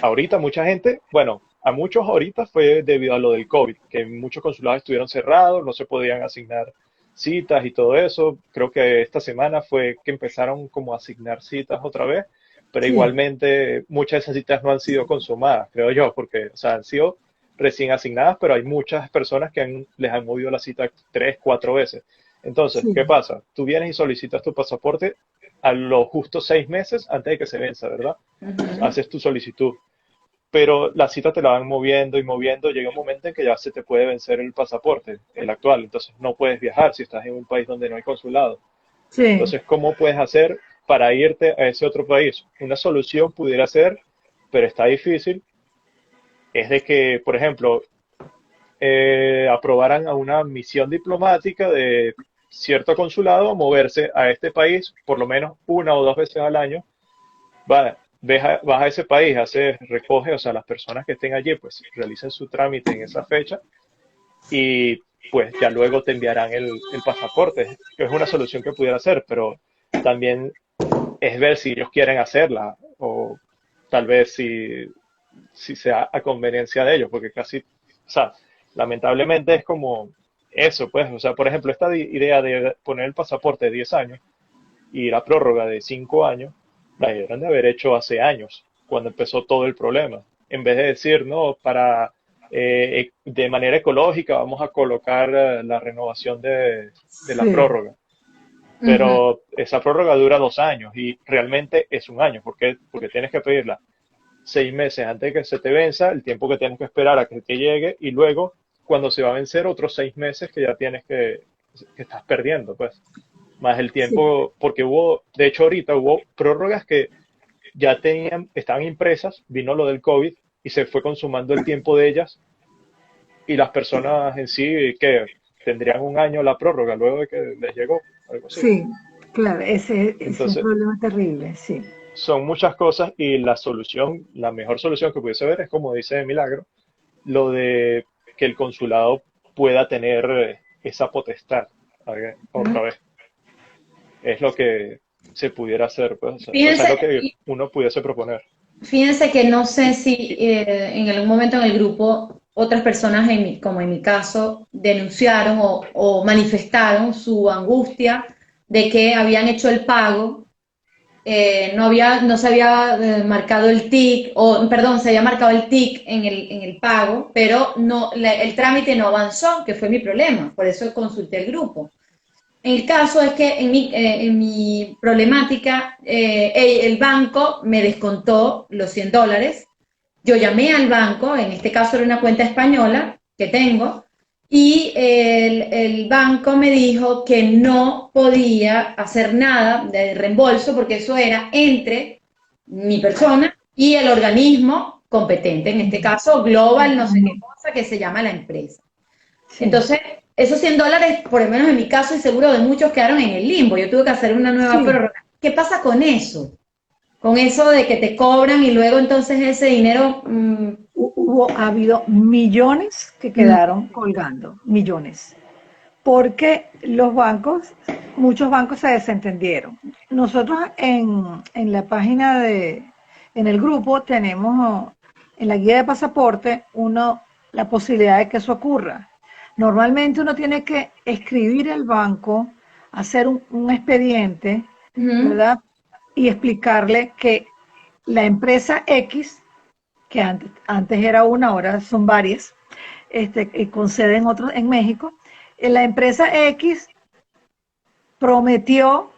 ahorita mucha gente, bueno, a muchos ahorita fue debido a lo del COVID, que muchos consulados estuvieron cerrados, no se podían asignar citas y todo eso. Creo que esta semana fue que empezaron como a asignar citas otra vez, pero
Sí,
igualmente muchas de esas citas no han sido consumadas, creo yo, porque, o sea, han sido recién asignadas, pero hay muchas personas que les han movido la cita 3, 4 veces. Entonces, ¿qué
sí.
pasa? Tú vienes y solicitas tu pasaporte a los justos 6 meses antes de que se venza, ¿verdad?
Ujú.
Haces tu solicitud, pero la cita te la van moviendo y moviendo, llega un momento en que ya se te puede vencer el pasaporte, el actual, entonces no puedes viajar si estás en un país donde no hay consulado.
Sí.
Entonces, ¿cómo puedes hacer para irte a ese otro país? Una solución pudiera ser, pero está difícil, es de que, por ejemplo, aprobaran a una misión diplomática de cierto consulado moverse a este país por lo menos 1 o 2 veces al año. Vas a ese país, recoge, o sea, las personas que estén allí, pues realicen su trámite en esa fecha y pues ya luego te enviarán el pasaporte, que es una solución que pudiera hacer, pero también es ver si ellos quieren hacerla o tal vez si sea a conveniencia de ellos, porque casi, o sea, lamentablemente es como eso, pues, o sea, por ejemplo, esta idea de poner el pasaporte de 10 años y la prórroga de 5 años, la debieron de haber hecho hace años, cuando empezó todo el problema. En vez de decir, no, de manera ecológica vamos a colocar la renovación de la
Sí.
prórroga.
Ujú.
Pero esa prórroga dura 2 años y realmente es un año. ¿Por qué? Porque tienes que pedirla 6 meses antes de que se te venza, el tiempo que tienes que esperar a que te llegue y luego cuando se va a vencer otros 6 meses que ya que estás perdiendo, pues más el
Sí.
tiempo, porque de hecho ahorita hubo prórrogas que ya estaban impresas, vino lo del COVID y se fue consumando el tiempo de ellas y las personas en sí que tendrían un año la prórroga luego de que les llegó, algo así.
Sí, claro, ese es un
Entonces,
problema terrible, sí.
son muchas cosas y la solución, la mejor solución que pudiese haber es, como dice Milagro, lo de que el consulado pueda tener esa potestad otra vez. Es lo que se pudiera hacer, pues, o sea, es
Fíjense,
lo que uno pudiese proponer.
fíjense que no sé si en algún momento en el grupo otras personas, como en mi caso, denunciaron o manifestaron su angustia de que habían hecho el pago, no se había marcado el TIC, o perdón, se había marcado el TIC en el pago, pero el trámite no avanzó, que fue mi problema, por eso consulté el grupo. El caso es que en mi problemática, el banco me descontó los $100. Yo llamé al banco, en este caso era una cuenta española que tengo, y el banco me dijo que no podía hacer nada de reembolso porque eso era entre mi persona y el organismo competente, en este caso Global, no sé qué cosa, que se llama la empresa.
Sí.
Entonces, esos $100, por lo menos en mi caso y seguro de muchos, quedaron en el limbo. Yo tuve que hacer una nueva prórroga. ¿Qué pasa con eso? Con eso de que te cobran y luego entonces ese dinero...
Ha habido millones que quedaron colgando, millones. Porque muchos bancos se desentendieron. Nosotros en la página en el grupo tenemos en la guía de pasaporte la posibilidad de que eso ocurra. Normalmente uno tiene que escribir al banco, hacer un expediente, ¿verdad? Y explicarle que la empresa X, que antes era una, ahora son varias, y con sede en México, la empresa X prometió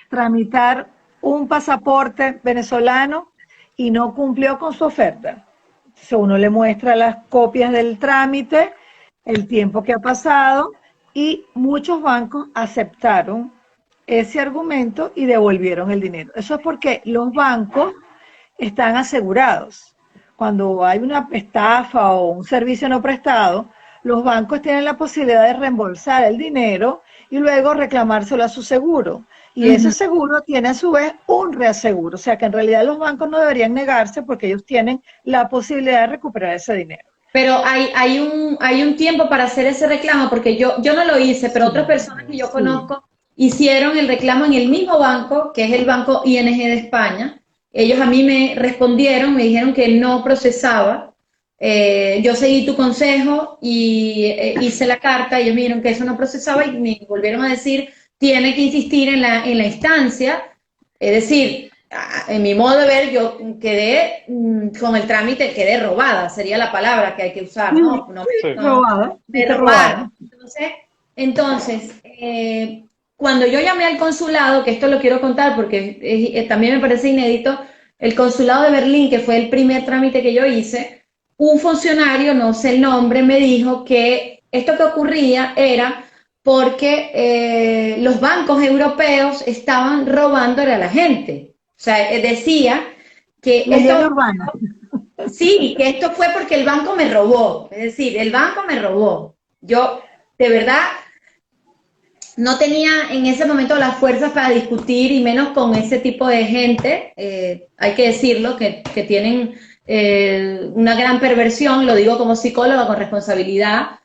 tramitar un pasaporte venezolano y no cumplió con su oferta. Entonces uno le muestra las copias del trámite, el tiempo que ha pasado, y muchos bancos aceptaron ese argumento y devolvieron el dinero. Eso es porque los bancos están asegurados. Cuando hay una estafa o un servicio no prestado, los bancos tienen la posibilidad de reembolsar el dinero y luego reclamárselo a su seguro. Y ese seguro tiene a su vez un reaseguro. O sea que en realidad los bancos no deberían negarse porque ellos tienen la posibilidad de recuperar ese dinero.
Pero hay un tiempo para hacer ese reclamo, porque yo no lo hice, pero otras personas que yo conozco hicieron el reclamo en el mismo banco, que es el Banco ING de España. Ellos a mí me respondieron, me dijeron que no procesaba. Yo seguí tu consejo y hice la carta, y ellos me dijeron que eso no procesaba y me volvieron a decir, tiene que insistir en la instancia. Es decir, en mi modo de ver, yo quedé con el trámite, quedé robada, sería la palabra que hay que usar, ¿no?
Robada.
Me robaron. Entonces, cuando yo llamé al consulado, que esto lo quiero contar porque también me parece inédito, el consulado de Berlín, que fue el primer trámite que yo hice, un funcionario, no sé el nombre, me dijo que esto que ocurría era porque los bancos europeos estaban robándole a la gente. O sea, decía que sí, que esto fue porque el banco me robó. Es decir, el banco me robó. Yo, de verdad, no tenía en ese momento las fuerzas para discutir, y menos con ese tipo de gente, hay que decirlo, que tienen una gran perversión, lo digo como psicóloga con responsabilidad,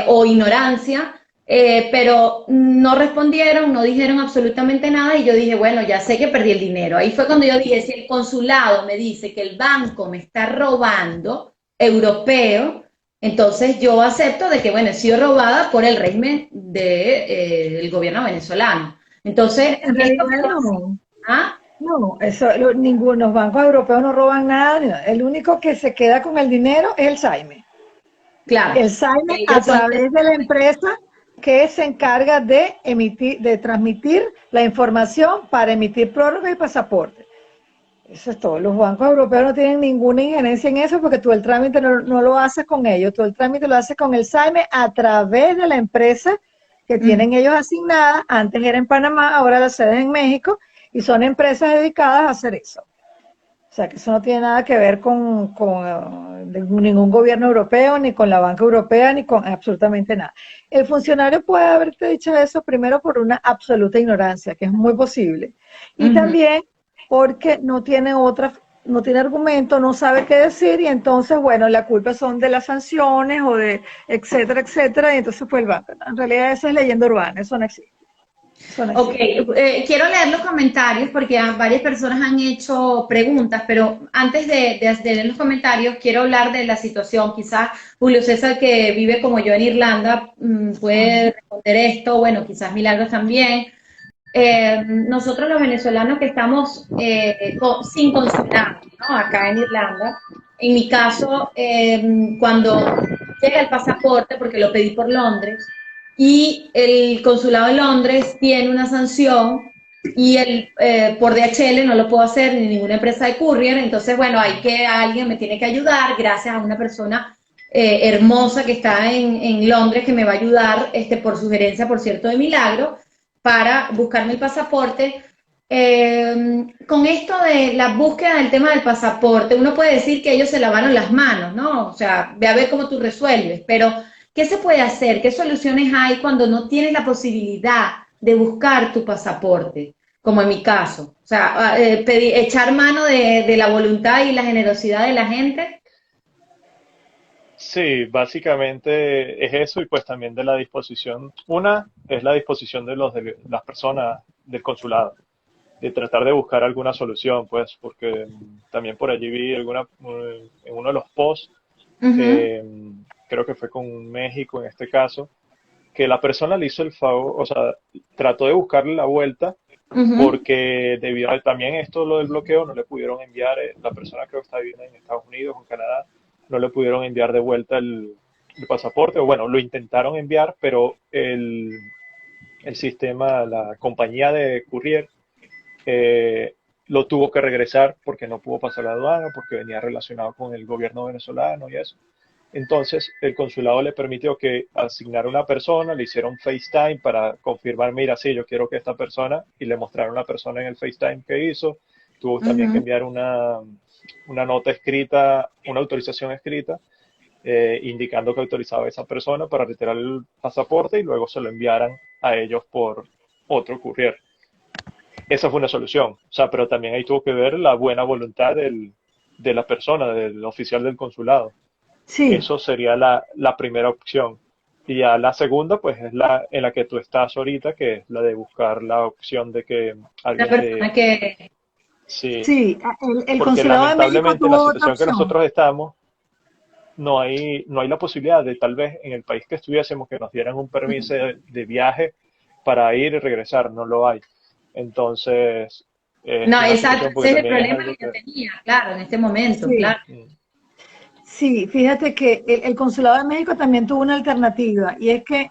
o ignorancia, pero no respondieron, no dijeron absolutamente nada, y yo dije, bueno, ya sé que perdí el dinero. Ahí fue cuando yo dije, si el consulado me dice que el banco me está robando, europeo, entonces yo acepto de que, bueno, he sido robada por el régimen del gobierno venezolano. Entonces,
en realidad no.
¿Ah?
No, los bancos europeos no roban nada. El único que se queda con el dinero es el SAIME.
Claro.
El SAIME a través de la empresa que se encarga de transmitir la información para emitir prórroga y pasaporte. Eso es todo. Los bancos europeos no tienen ninguna injerencia en eso porque tú el trámite no lo haces con ellos. Tú el trámite lo haces con el SAIME a través de la empresa que tienen ellos asignada. Antes era en Panamá, ahora la sede es en México, y son empresas dedicadas a hacer eso. O sea, que eso no tiene nada que ver con ningún gobierno europeo, ni con la banca europea, ni con absolutamente nada. El funcionario puede haberte dicho eso primero por una absoluta ignorancia, que es muy posible. Y también porque no tiene argumento, no sabe qué decir, y entonces, bueno, la culpa son de las sanciones o de etcétera, etcétera, y entonces fue el banco. En realidad eso es leyenda urbana, eso no existe.
Ok, quiero leer los comentarios porque varias personas han hecho preguntas, pero antes de leer los comentarios quiero hablar de la situación. Quizás Julio César, que vive como yo en Irlanda, puede responder esto, bueno, quizás Milagros también. Nosotros los venezolanos que estamos sin consulado, ¿no? Acá en Irlanda, en mi caso, cuando llega el pasaporte, porque lo pedí por Londres, y el consulado de Londres tiene una sanción y por DHL no lo puedo hacer ni ninguna empresa de courier, entonces bueno, alguien me tiene que ayudar gracias a una persona hermosa que está en Londres que me va a ayudar por sugerencia, por cierto, de Milagro, para buscarme el pasaporte. Con esto de la búsqueda del tema del pasaporte, uno puede decir que ellos se lavaron las manos, ¿no? O sea, ve a ver cómo tú resuelves, pero ¿qué se puede hacer? ¿Qué soluciones hay cuando no tienes la posibilidad de buscar tu pasaporte? Como en mi caso. O sea, echar mano de la voluntad y la generosidad de la gente.
Sí, básicamente es eso y pues también de la disposición. Una es la disposición de las personas del consulado, de tratar de buscar alguna solución, pues, porque también por allí vi en uno de los posts,
Ujú,
eh, creo que fue con México en este caso, que la persona le hizo el favor, o sea, trató de buscarle la vuelta
ujú.
porque debido a también esto, lo del bloqueo, no le pudieron enviar, la persona creo que está viviendo en Estados Unidos o en Canadá, no le pudieron enviar de vuelta el pasaporte, o bueno, lo intentaron enviar, pero el sistema, la compañía de courier, eh, lo tuvo que regresar porque no pudo pasar la aduana, porque venía relacionado con el gobierno venezolano y eso. Entonces, el consulado le permitió que asignara una persona, le hicieron FaceTime para confirmar, mira, sí, yo quiero que esta persona, y le mostraron la persona en el FaceTime que hizo. Tuvo también que
Ujú.
enviar una nota escrita, una autorización escrita, indicando que autorizaba a esa persona para retirar el pasaporte y luego se lo enviaran a ellos por otro courier. Esa fue una solución, o sea, pero también ahí tuvo que ver la buena voluntad de la persona, del oficial del consulado.
Sí,
Eso sería la primera opción. Y ya la segunda, pues es la en la que tú estás ahorita, que es la de buscar la opción de que
La
alguien
persona
te...
que...
Sí,
sí, el
porque
consulado de México
lamentablemente en la
tuvo otra
situación que
opción.
nosotros estamos, no hay la posibilidad de tal vez en el país que estuviésemos que nos dieran un permiso de viaje para ir y regresar, no lo hay. Entonces, es
No,
una
exacto,
situación porque
ese es el
también es
problema
algo
que yo
que...
tenía, claro, en este momento,
Sí.
claro.
mm,
Sí, fíjate que el Consulado de México también tuvo una alternativa y es que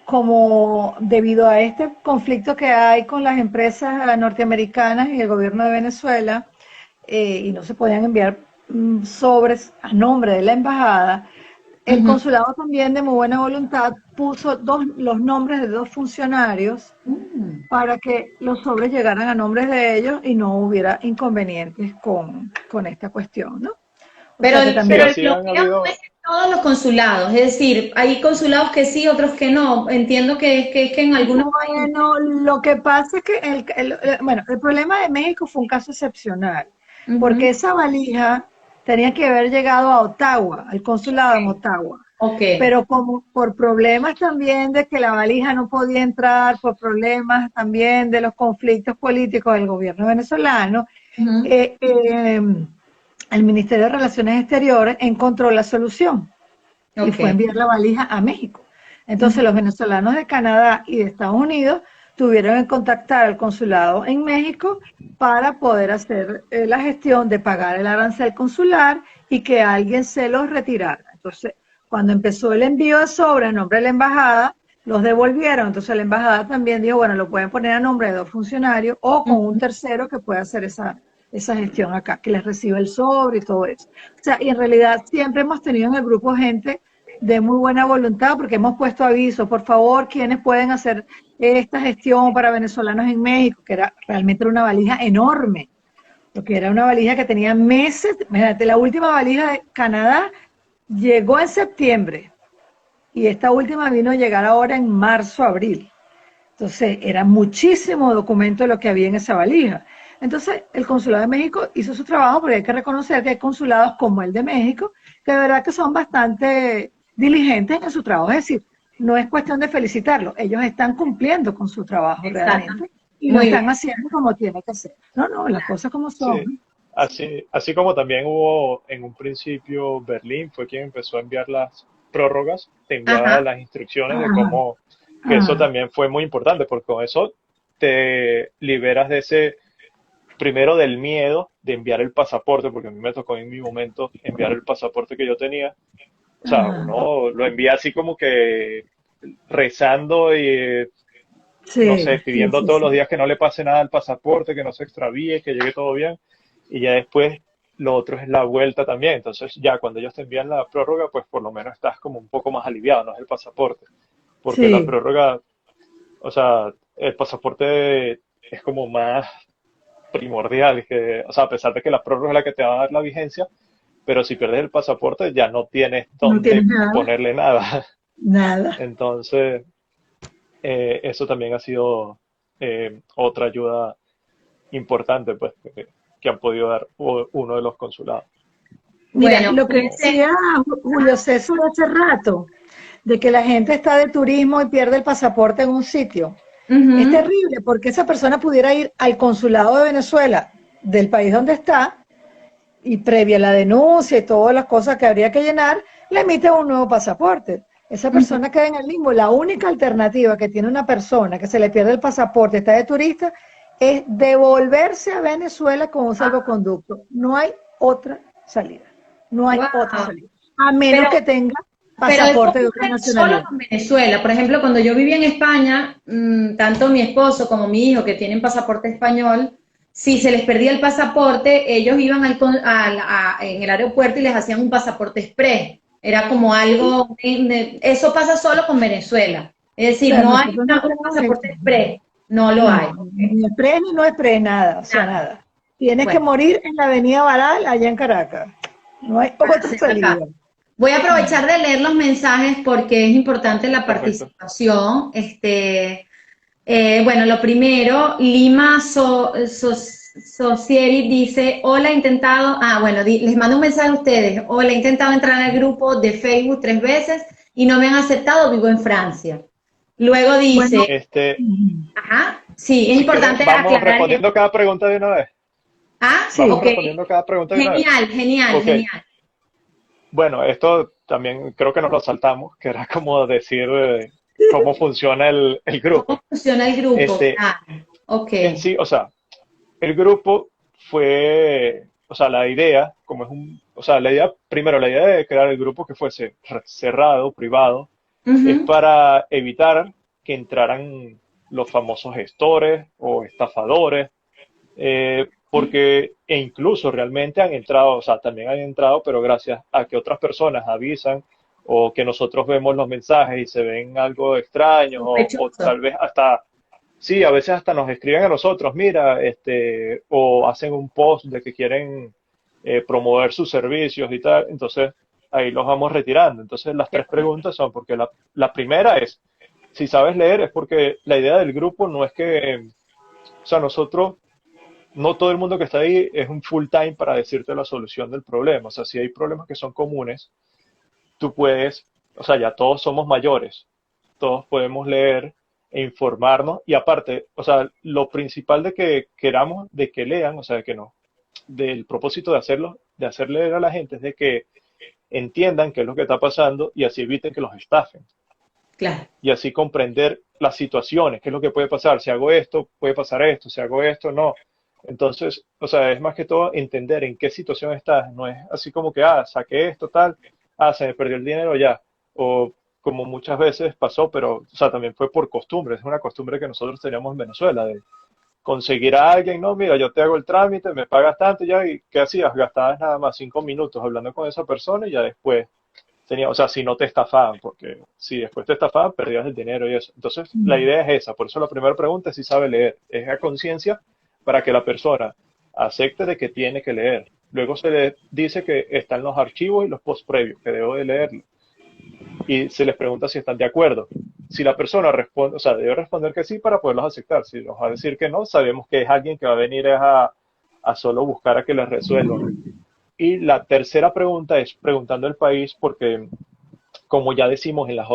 como debido a este conflicto que hay con las empresas norteamericanas y el gobierno de Venezuela, y no se podían enviar sobres a nombre de la embajada, el
Ujú.
consulado también de muy buena voluntad puso los nombres de dos funcionarios
Mm.
para que los sobres llegaran a nombres de ellos y no hubiera inconvenientes con esta cuestión, ¿no? O
Pero
sea que
el,
sí,
pero
también.
el
así han
bloqueo no es
habido...
en todos los consulados, es decir, hay consulados que sí, otros que no. Entiendo que en algunos países.
Bueno, lo que pasa es que bueno, el problema de México fue un caso excepcional, porque
Ujú.
esa valija tenía que haber llegado a Ottawa, al consulado en Ottawa,
Ok.
pero como por problemas también de que la valija no podía entrar, por problemas también de los conflictos políticos del gobierno venezolano,
Ujú.
eh, eh, el Ministerio de Relaciones Exteriores encontró la solución y
Ok.
fue enviar la valija a México. Entonces
Ujú.
los venezolanos de Canadá y de Estados Unidos tuvieron que contactar al consulado en México para poder hacer la gestión de pagar el arancel consular y que alguien se los retirara. Entonces, cuando empezó el envío de sobre a nombre de la embajada, los devolvieron. Entonces la embajada también dijo, bueno, lo pueden poner a nombre de dos funcionarios o con un
Ujú.
tercero que pueda hacer esa gestión acá, que les reciba el sobre y todo eso. O sea, y en realidad siempre hemos tenido en el grupo gente de muy buena voluntad porque hemos puesto aviso, por favor, quienes pueden hacer esta gestión para venezolanos en México, que era realmente una valija enorme, porque era una valija que tenía meses, fíjate, la última valija de Canadá llegó en septiembre y esta última vino a llegar ahora en marzo, abril. Entonces, era muchísimo documento lo que había en esa valija. Entonces, el Consulado de México hizo su trabajo, porque hay que reconocer que hay consulados como el de México, que de verdad que son bastante diligentes en su trabajo. Es decir, no es cuestión de felicitarlos, ellos están cumpliendo con su trabajo
Exacto.
realmente y lo
Muy
están
bien.
haciendo como tiene que ser. No, no, las cosas como son.
Sí, así como también hubo en un principio Berlín, fue quien empezó a enviar las prórrogas, te enviaba
Ajá.
las instrucciones de
Ajá,
cómo, que eso
ajá,
también fue muy importante, porque con eso te liberas de ese, primero del miedo de enviar el pasaporte, porque a mí me tocó en mi momento enviar el pasaporte que yo tenía. O sea,
ajá.
uno lo envía así como que rezando y, no
Sí,
sé,
sí,
pidiendo
sí,
todos
sí.
los días que no le pase nada al pasaporte, que no se extravíe, que llegue todo bien. Y ya después lo otro es la vuelta también. Entonces ya cuando ellos te envían la prórroga, pues por lo menos estás como un poco más aliviado, no es el pasaporte. Porque la
Sí,
prórroga, o sea, el pasaporte es como más primordial, que, o sea, a pesar de que la prórroga es la que te va a dar la vigencia, pero si pierdes el pasaporte ya no tienes
no tienes
dónde
nada,
ponerle nada.
nada.
Entonces, eso también ha sido otra ayuda importante pues, que han podido dar uno de los consulados.
Mira,
Bueno,
lo que
fíjense.
decía Julio César hace rato, de que la gente está de turismo y pierde el pasaporte en un sitio, es
Ujú.
terrible porque esa persona pudiera ir al consulado de Venezuela, del país donde está, y previa la denuncia y todas las cosas que habría que llenar, le emite un nuevo pasaporte. Esa
Ujú.
persona queda en el limbo. La única alternativa que tiene una persona que se le pierde el pasaporte, está de turista, es devolverse a Venezuela con un salvoconducto. No hay otra salida. No hay otra
Wow.
salida. A menos
Pero
que tenga
Pero eso
pasaporte de otra
ocurre no solo
nacionalidad.
con Venezuela. Por ejemplo, cuando yo vivía en España, tanto mi esposo como mi hijo, que tienen pasaporte español, si se les perdía el pasaporte, ellos iban en el aeropuerto y les hacían un pasaporte express. Era como algo, eso pasa solo con Venezuela. Es decir,
Claro,
no hay
nosotros no
un
tenemos
pasaporte
eso.
express, no lo
No,
hay.
ni express ni no express, nada, o sea,
Nada.
nada. Tienes que
Bueno,
morir en la avenida Baral, allá en Caracas. No hay
para
otra
hacerlo acá.
salida.
Voy a aprovechar de leer los mensajes porque es importante la
Perfecto.
participación. Bueno, lo primero, Lima Socieri dice, hola, he intentado, bueno, les mando un mensaje a ustedes, hola, he intentado entrar al grupo de Facebook 3 veces y no me han aceptado, vivo en Francia. Luego
Bueno,
dice,
Este,
ajá, sí, es
si quieres,
importante
vamos
aclarar
respondiendo cada pregunta de una vez. Vamos
sí,
ok,
respondiendo cada pregunta de una vez.
genial, genial,
Ok,
genial.
bueno, esto también creo que nos lo saltamos, que era como decir cómo funciona el
¿Cómo
grupo.
funciona el grupo?
Este,
Claro, ok.
en sí, o sea, el grupo fue, o sea, la idea, como es un, o sea, la idea, primero, la idea de crear el grupo que fuese cerrado, privado, es
Ujú.
para evitar que entraran los famosos gestores o estafadores, porque e incluso realmente han entrado, o sea, también han entrado, pero gracias a que otras personas avisan o que nosotros vemos los mensajes y se ven algo extraños o
Sospechoso.
tal vez hasta, sí, a veces hasta nos escriben a nosotros, mira, o hacen un post de que quieren promover sus servicios y tal, entonces ahí los vamos retirando. Entonces las tres preguntas son, porque la primera es, si sabes leer, es porque la idea del grupo no es que, o sea, nosotros no todo el mundo que está ahí es un full time para decirte la solución del problema. O sea, si hay problemas que son comunes, tú puedes, o sea, ya todos somos mayores, todos podemos leer e informarnos y aparte, o sea, lo principal de que queramos, de que lean, o sea, de que no, del propósito de hacerlo, de hacer leer a la gente es de que entiendan qué es lo que está pasando y así eviten que los estafen
Claro.
y así comprender las situaciones, qué es lo que puede pasar, si hago esto, puede pasar esto, si hago esto, no. Entonces, o sea, es más que todo entender en qué situación estás, no es así como que, saqué esto, tal, se me perdió el dinero ya, o como muchas veces pasó, pero, o sea, también fue por costumbre, es una costumbre que nosotros teníamos en Venezuela, de conseguir a alguien, no, mira, yo te hago el trámite, me pagas tanto ya, y ¿qué hacías? Gastabas nada más 5 minutos hablando con esa persona y ya después tenía, o sea, si no te estafaban, porque si después te estafaban, perdías el dinero y eso. Entonces, la idea es esa. Por eso la primera pregunta es si sabe leer. Es a conciencia para que la persona acepte de que tiene que leer. Luego se le dice que están los archivos y los post previos, que debo de leerlo. Y se les pregunta si están de acuerdo. Si la persona responde, o sea, debe responder que sí para poderlos aceptar. Si nos va a decir que no, sabemos que es alguien que va a venir a solo buscar a que les resuelvan. Y la tercera pregunta es preguntando el país, porque como ya decimos en las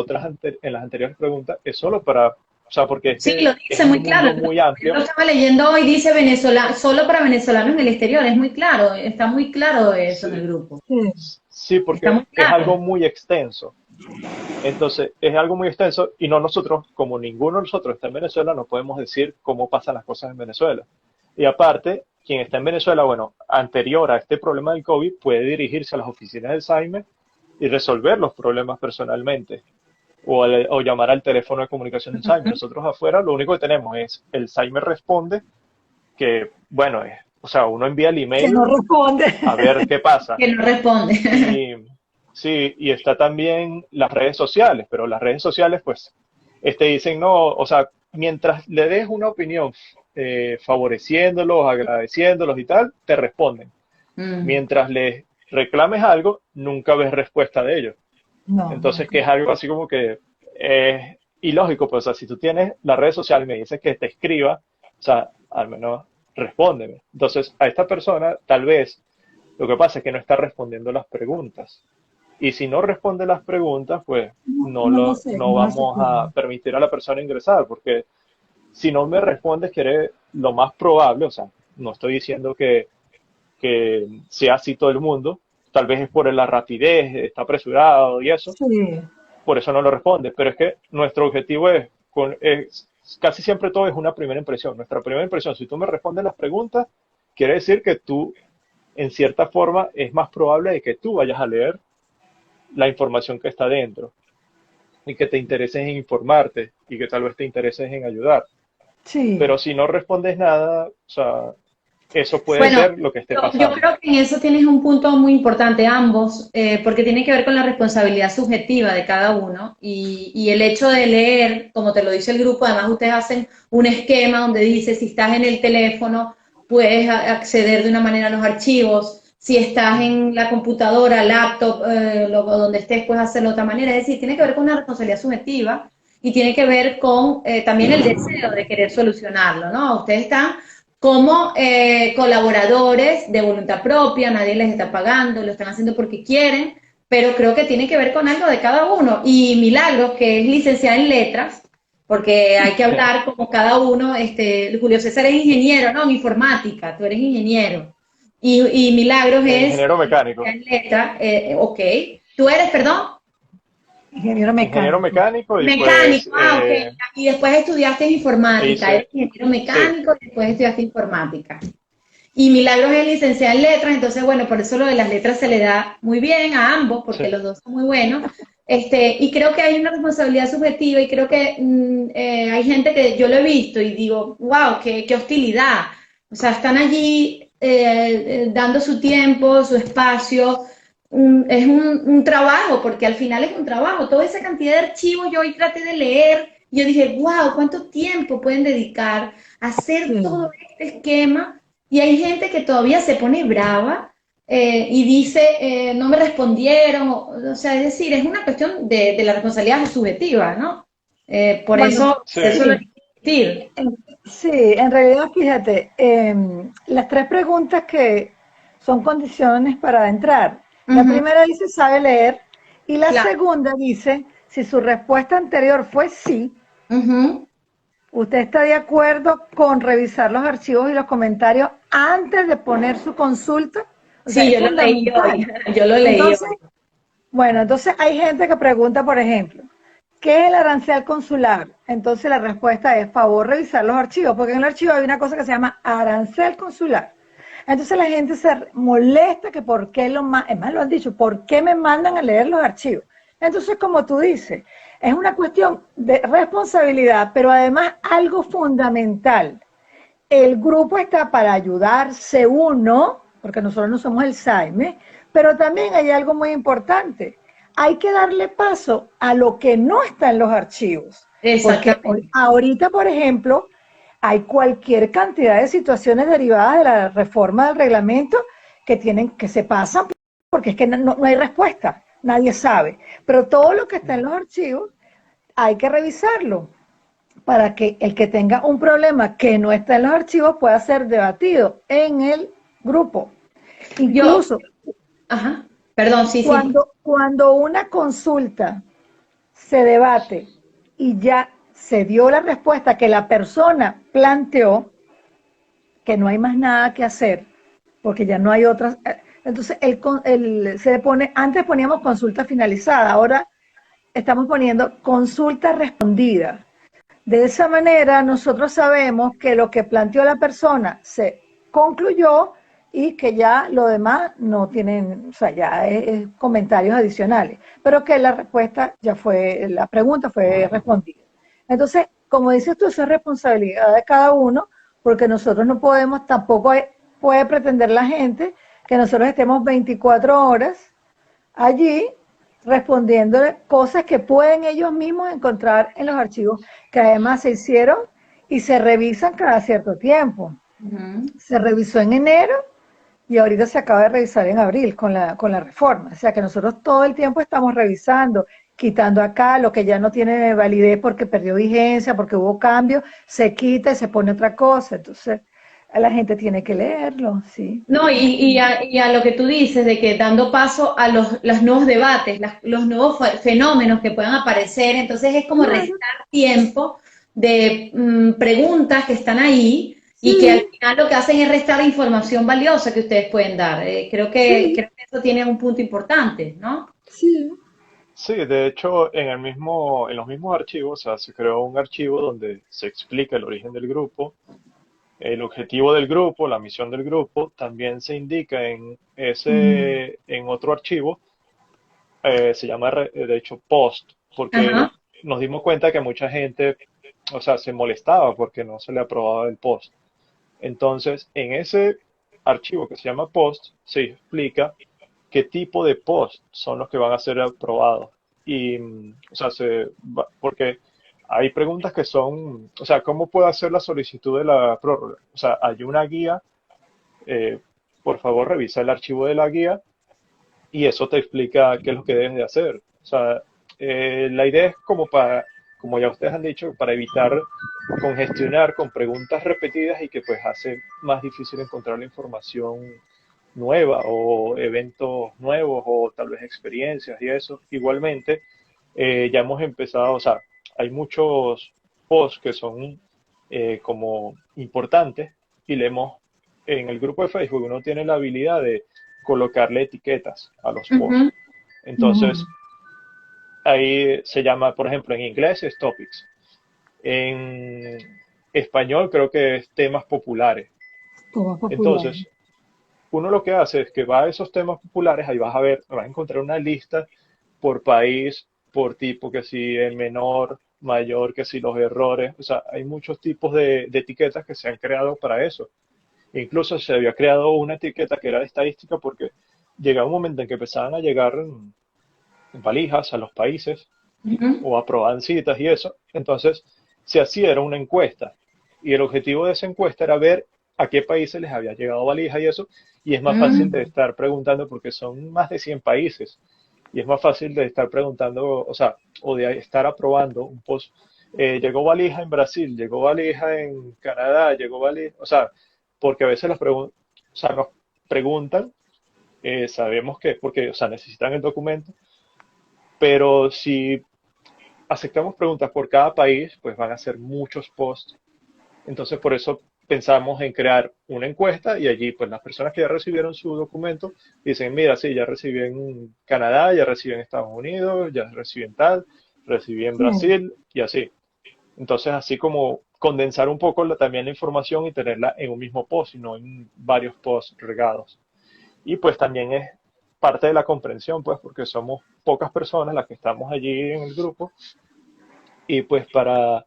en las anteriores preguntas, es solo para, o sea, porque
Sí, lo
es
dice
un
muy claro.
mundo muy
Yo
amplio.
lo estaba leyendo hoy, dice Venezuela, solo para venezolanos en el exterior, es muy claro, está muy claro eso en el
Sí,
grupo.
Sí,
sí,
Está
porque
muy
es algo
claro.
muy extenso. Entonces, es algo muy extenso y no nosotros, como ninguno de nosotros está en Venezuela, no podemos decir cómo pasan las cosas en Venezuela. Y aparte, quien está en Venezuela, bueno, anterior a este problema del COVID, puede dirigirse a las oficinas del SAIME y resolver los problemas personalmente o llamar al teléfono de comunicación del SAIME. Nosotros afuera lo único que tenemos es el SAIME responde, que bueno, es, o sea, uno envía el
que no
email
responde.
a ver qué pasa.
Que no responde.
Y sí, y está también las redes sociales, pero las redes sociales, pues, dicen, no, o sea, mientras le des una opinión favoreciéndolos, agradeciéndolos y tal, te responden.
Mm.
Mientras les reclames algo, nunca ves respuesta de ellos.
No,
Entonces,
nunca.
que es algo así como que es ilógico, pues, o sea, si tú tienes la red social y me dices que te escriba, o sea, al menos respóndeme. Entonces, a esta persona, tal vez, lo que pasa es que no está respondiendo las preguntas. Y si no responde las preguntas, pues
No lo sé,
no
no lo sé.
vamos a permitir a la persona ingresar, porque si no me respondes, quiere lo más probable, o sea, no estoy diciendo que sea así todo el mundo, tal vez es por la rapidez, está apresurado y eso,
Sí,
por eso no lo responde, pero es que nuestro objetivo casi siempre todo es una primera impresión. Nuestra primera impresión, si tú me respondes las preguntas, quiere decir que tú, en cierta forma, es más probable de que tú vayas a leer la información que está dentro y que te intereses en informarte y que tal vez te intereses en ayudar.
sí,
Pero si no respondes nada, o sea, eso puede
Bueno,
ser lo que esté
yo
pasando.
creo que en eso tienes un punto muy importante ambos, porque tiene que ver con la responsabilidad subjetiva de cada uno y el hecho de leer, como te lo dice el grupo, además ustedes hacen un esquema donde dice si estás en el teléfono puedes acceder de una manera a los archivos, si estás en la computadora, laptop, donde estés puedes hacerlo de otra manera, es decir, tiene que ver con una responsabilidad subjetiva y tiene que ver con también el deseo de querer solucionarlo, ¿no? Ustedes están como colaboradores de voluntad propia, nadie les está pagando, lo están haciendo porque quieren, pero creo que tiene que ver con algo de cada uno. Y Milagros, que es licenciada en letras, porque hay que hablar como cada uno, Julio César es ingeniero, ¿no? En informática, tú eres ingeniero. Y Milagros es
Ingeniero
licenciada
mecánico.
en letras, ok. ¿Tú eres, perdón?
ingeniero
Ingeniero
mecánico.
mecánico y pues
Mecánico, ok. Y después estudiaste informática, eres
hice,
ingeniero
sí,
mecánico y después estudiaste informática. Y Milagros es licenciada en letras, entonces, bueno, por eso lo de las letras se le da muy bien a ambos, porque
sí,
los dos son muy buenos. Y creo que hay una responsabilidad subjetiva y creo que hay gente que yo lo he visto y digo, wow, qué hostilidad. O sea, están allí dando su tiempo, su espacio. Es un trabajo, porque al final es un trabajo. Toda esa cantidad de archivos yo hoy traté de leer y yo dije, wow, ¿cuánto tiempo pueden dedicar a hacer
Sí.
todo este esquema? Y hay gente que todavía se pone brava y dice, no me respondieron, o sea, es decir, es una cuestión de la responsabilidad subjetiva, ¿no?
Bueno,
sí,
Por eso lo
sí,
hay que discutir.
sí, en realidad, fíjate, las tres preguntas que son condiciones para entrar. La
Ujú,
primera dice, ¿sabe leer? Y la
claro.
segunda dice, si su respuesta anterior fue sí,
Ujú.
¿usted está de acuerdo con revisar los archivos y los comentarios antes de poner su consulta? O sea,
Sí,
es
yo lo leí
fundamental.
hoy, yo lo leí
Entonces,
hoy.
bueno, entonces hay gente que pregunta, por ejemplo, ¿qué es el arancel consular? Entonces la respuesta es favor revisar los archivos, porque en el archivo hay una cosa que se llama arancel consular. Entonces la gente se molesta que por qué es más lo han dicho, ¿por qué me mandan a leer los archivos? Entonces, como tú dices, es una cuestión de responsabilidad, pero además algo fundamental. El grupo está para ayudarse uno, porque nosotros no somos el SAIME, pero también hay algo muy importante. Hay que darle paso a lo que no está en los archivos. Porque
Exactamente.
ahorita, por ejemplo, hay cualquier cantidad de situaciones derivadas de la reforma del reglamento que se pasan porque es que no hay respuesta, nadie sabe. Pero todo lo que está en los archivos hay que revisarlo para que el que tenga un problema que no está en los archivos pueda ser debatido en el grupo.
Yo,
Incluso
ajá, perdón, sí, sí.
cuando una consulta
se debate y ya se dio la respuesta que la persona planteó, que no hay más nada que hacer, porque ya no hay otras. Entonces, se pone, antes poníamos consulta finalizada, ahora estamos poniendo consulta respondida. De esa manera, nosotros sabemos que lo que planteó la persona se concluyó y que ya lo demás no tienen, o sea, ya es comentarios adicionales, pero que la respuesta ya fue, la pregunta fue respondida. Entonces, como dices tú, eso es responsabilidad de cada uno, porque nosotros no podemos, tampoco puede pretender la gente que nosotros estemos 24 horas allí respondiéndole cosas que pueden ellos mismos encontrar en los archivos que además se hicieron y se revisan cada cierto tiempo. Se revisó en enero y ahorita se acaba de revisar en abril con la reforma. O sea que nosotros todo el tiempo estamos revisando, quitando acá lo que ya no tiene validez porque perdió vigencia, porque hubo cambio, se quita y se pone otra cosa. Entonces, la gente tiene que leerlo, sí.
No, y a lo que tú dices, de que dando paso a los nuevos debates, los nuevos fenómenos que puedan aparecer, entonces es como restar tiempo de preguntas que están ahí y que al final lo que hacen es restar información valiosa que ustedes pueden dar. Creo que eso tiene un punto importante, ¿no?
Sí.
Sí, de hecho, en los mismos archivos, o sea, se creó un archivo donde se explica el origen del grupo, el objetivo del grupo, la misión del grupo, también se indica en otro archivo, se llama de hecho post, porque
Ajá.
nos dimos cuenta que mucha gente, o sea, se molestaba porque no se le aprobaba el post. Entonces, en ese archivo que se llama post, se explica qué tipo de post son los que van a ser aprobados. Y, o sea, porque hay preguntas que son, o sea, ¿cómo puedo hacer la solicitud de la prórroga? O sea, hay una guía, eh, por favor revisa el archivo de la guía y eso te explica qué es lo que debes de hacer. O sea, la idea es como ya ustedes han dicho, para evitar congestionar con preguntas repetidas y que pues hace más difícil encontrar la información nueva o eventos nuevos o tal vez experiencias y eso. Igualmente, ya hemos empezado, o sea, hay muchos posts que son como importantes y leemos en el grupo de Facebook, uno tiene la habilidad de colocarle etiquetas a los posts.
Ujú.
Entonces, ahí se llama, por ejemplo, en inglés es topics. En español creo que es temas populares.
Como popular.
Entonces, uno lo que hace es que va a esos temas populares, ahí vas a ver, vas a encontrar una lista por país, por tipo, que si el menor, mayor, que si los errores, o sea, hay muchos tipos de etiquetas que se han creado para eso. Incluso se había creado una etiqueta que era de estadística porque llegaba un momento en que empezaban a llegar valijas a los países
Ujú.
o aprobaban citas y eso, entonces se hacía era una encuesta y el objetivo de esa encuesta era ver a qué países les había llegado valija y eso, y es más fácil de
Mm.
estar preguntando porque son más de 100 países y es más fácil de estar preguntando, o sea, o de estar aprobando un post. Llegó valija en Brasil, llegó valija en Canadá, llegó valija, o sea, porque a veces o sea, nos preguntan, sabemos que, porque, o sea, necesitan el documento, pero si aceptamos preguntas por cada país, pues van a ser muchos posts. Entonces, por eso pensamos en crear una encuesta y allí, pues las personas que ya recibieron su documento dicen, mira, sí, ya recibí en Canadá, ya recibí en Estados Unidos, ya recibí en tal, recibí en
Sí.
Brasil y así. Entonces, así como condensar un poco también la información y tenerla en un mismo post y no en varios posts regados. Y pues también es parte de la comprensión, pues porque somos pocas personas las que estamos allí en el grupo y pues para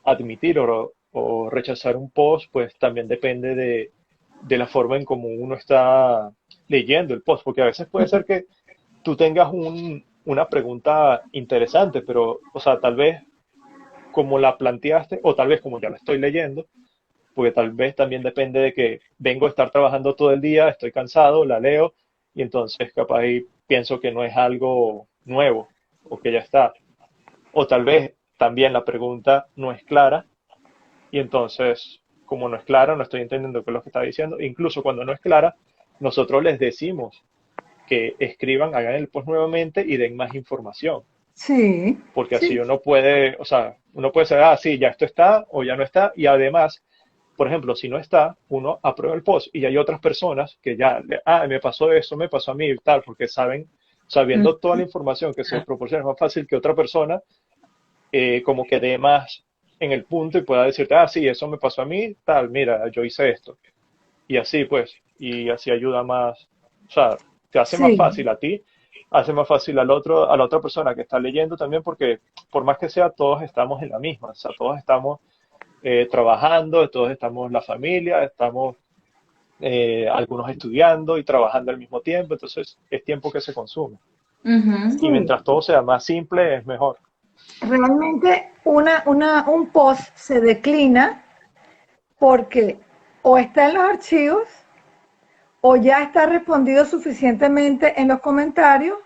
admitir o rechazar un post, pues también depende de la forma en cómo uno está leyendo el post, porque a veces puede ser que tú tengas una pregunta interesante, pero, o sea, tal vez como la planteaste, o tal vez como ya la estoy leyendo, porque tal vez también depende de que vengo a estar trabajando todo el día, estoy cansado, la leo, y entonces capaz ahí pienso que no es algo nuevo, o que ya está. O tal vez también la pregunta no es clara, y entonces, como no es clara, no estoy entendiendo qué es lo que está diciendo. Incluso cuando no es clara, nosotros les decimos que escriban, hagan el post nuevamente y den más información.
Sí,
porque así
sí.
uno puede, o sea, uno puede saber, ah, sí, ya esto está o ya no está, y además, por ejemplo, si no está, uno aprueba el post y hay otras personas que ya, me pasó eso, me pasó a mí y tal, porque saben, sabiendo toda la
Ujú.
información que se proporciona, es más fácil que otra persona como que dé más en el punto y pueda decirte, ah, sí, eso me pasó a mí, tal, mira, yo hice esto. Y así pues, y así ayuda más, o sea, te hace más
Sí,
fácil a ti, hace más fácil al otro, a la otra persona que está leyendo también, porque por más que sea, todos estamos en la misma, o sea, todos estamos trabajando, todos estamos en la familia, estamos algunos estudiando y trabajando al mismo tiempo, entonces es tiempo que se consume.
Ujú.
Y
sí.
mientras todo sea más simple, es mejor.
Realmente un post se declina porque o está en los archivos o ya está respondido suficientemente en los comentarios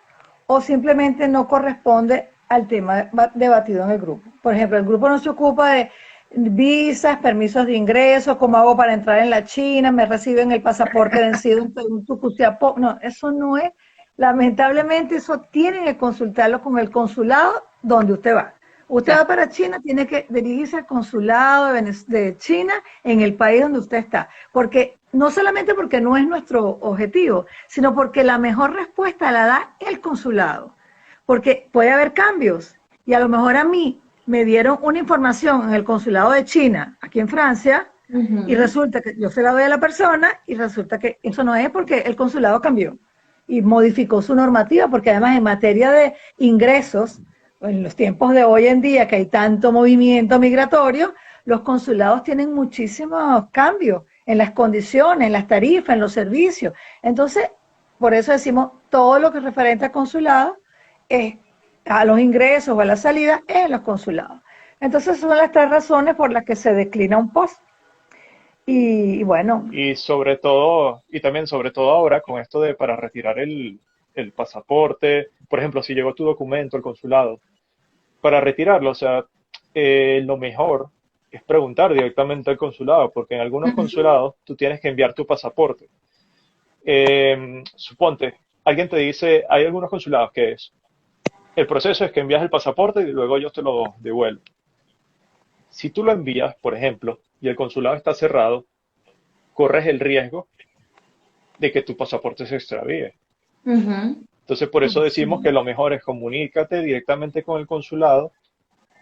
o simplemente no corresponde al tema debatido en el grupo. Por ejemplo, el grupo no se ocupa de visas, permisos de ingreso, cómo hago para entrar en la China, me reciben el pasaporte vencido en Tucuciapó. No, eso no es. Lamentablemente eso tienen que consultarlo con el consulado donde usted va. Usted va
Claro.
para China, tiene que dirigirse al consulado de China en el país donde usted está. Porque no solamente porque no es nuestro objetivo, sino porque la mejor respuesta la da el consulado. Porque puede haber cambios y a lo mejor a mí me dieron una información en el consulado de China, aquí en Francia, y
Ujú.
resulta que yo se la doy a la persona y resulta que eso no es porque el consulado cambió y modificó su normativa, porque además en materia de ingresos, en los tiempos de hoy en día que hay tanto movimiento migratorio, los consulados tienen muchísimos cambios en las condiciones, en las tarifas, en los servicios. Entonces, por eso decimos, todo lo que es referente al consulado es a los ingresos o a la salida es en los consulados. Entonces, son las tres razones por las que se declina un post. Y bueno,
Y sobre todo, y también sobre todo ahora con esto de para retirar el pasaporte, por ejemplo, si llegó tu documento al consulado, para retirarlo, o sea, lo mejor es preguntar directamente al consulado, porque en algunos
Ujú.
consulados tú tienes que enviar tu pasaporte. Suponte, alguien te dice, hay algunos consulados que es, el proceso es que envías el pasaporte y luego ellos te lo devuelven. Si tú lo envías, por ejemplo, y el consulado está cerrado, corres el riesgo de que tu pasaporte se extravíe.
Ujú.
Entonces, por eso decimos que
sí,
lo mejor es comunícate directamente con el consulado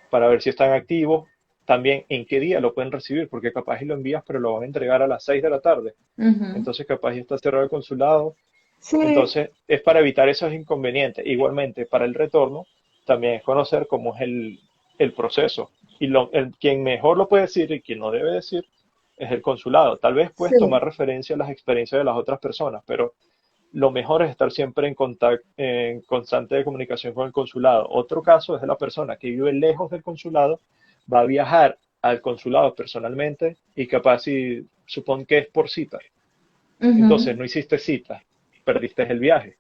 para ver si están activos, también en qué día lo pueden recibir, porque capaz y lo envías, pero lo van a entregar a las 6 de la tarde.
Ujú.
Entonces, capaz y está cerrado el consulado.
sí,
Entonces, es para evitar esos inconvenientes. Igualmente, para el retorno, también es conocer cómo es el proceso. Y quien mejor lo puede decir y quien no debe decir es el consulado. Tal vez puedes tomar
sí,
referencia a las experiencias de las otras personas, pero lo mejor es estar siempre en contacto, en constante comunicación con el consulado. Otro caso es de la persona que vive lejos del consulado, va a viajar al consulado personalmente y capaz si supone que es por cita. Entonces
Ujú.
no hiciste cita, perdiste el viaje,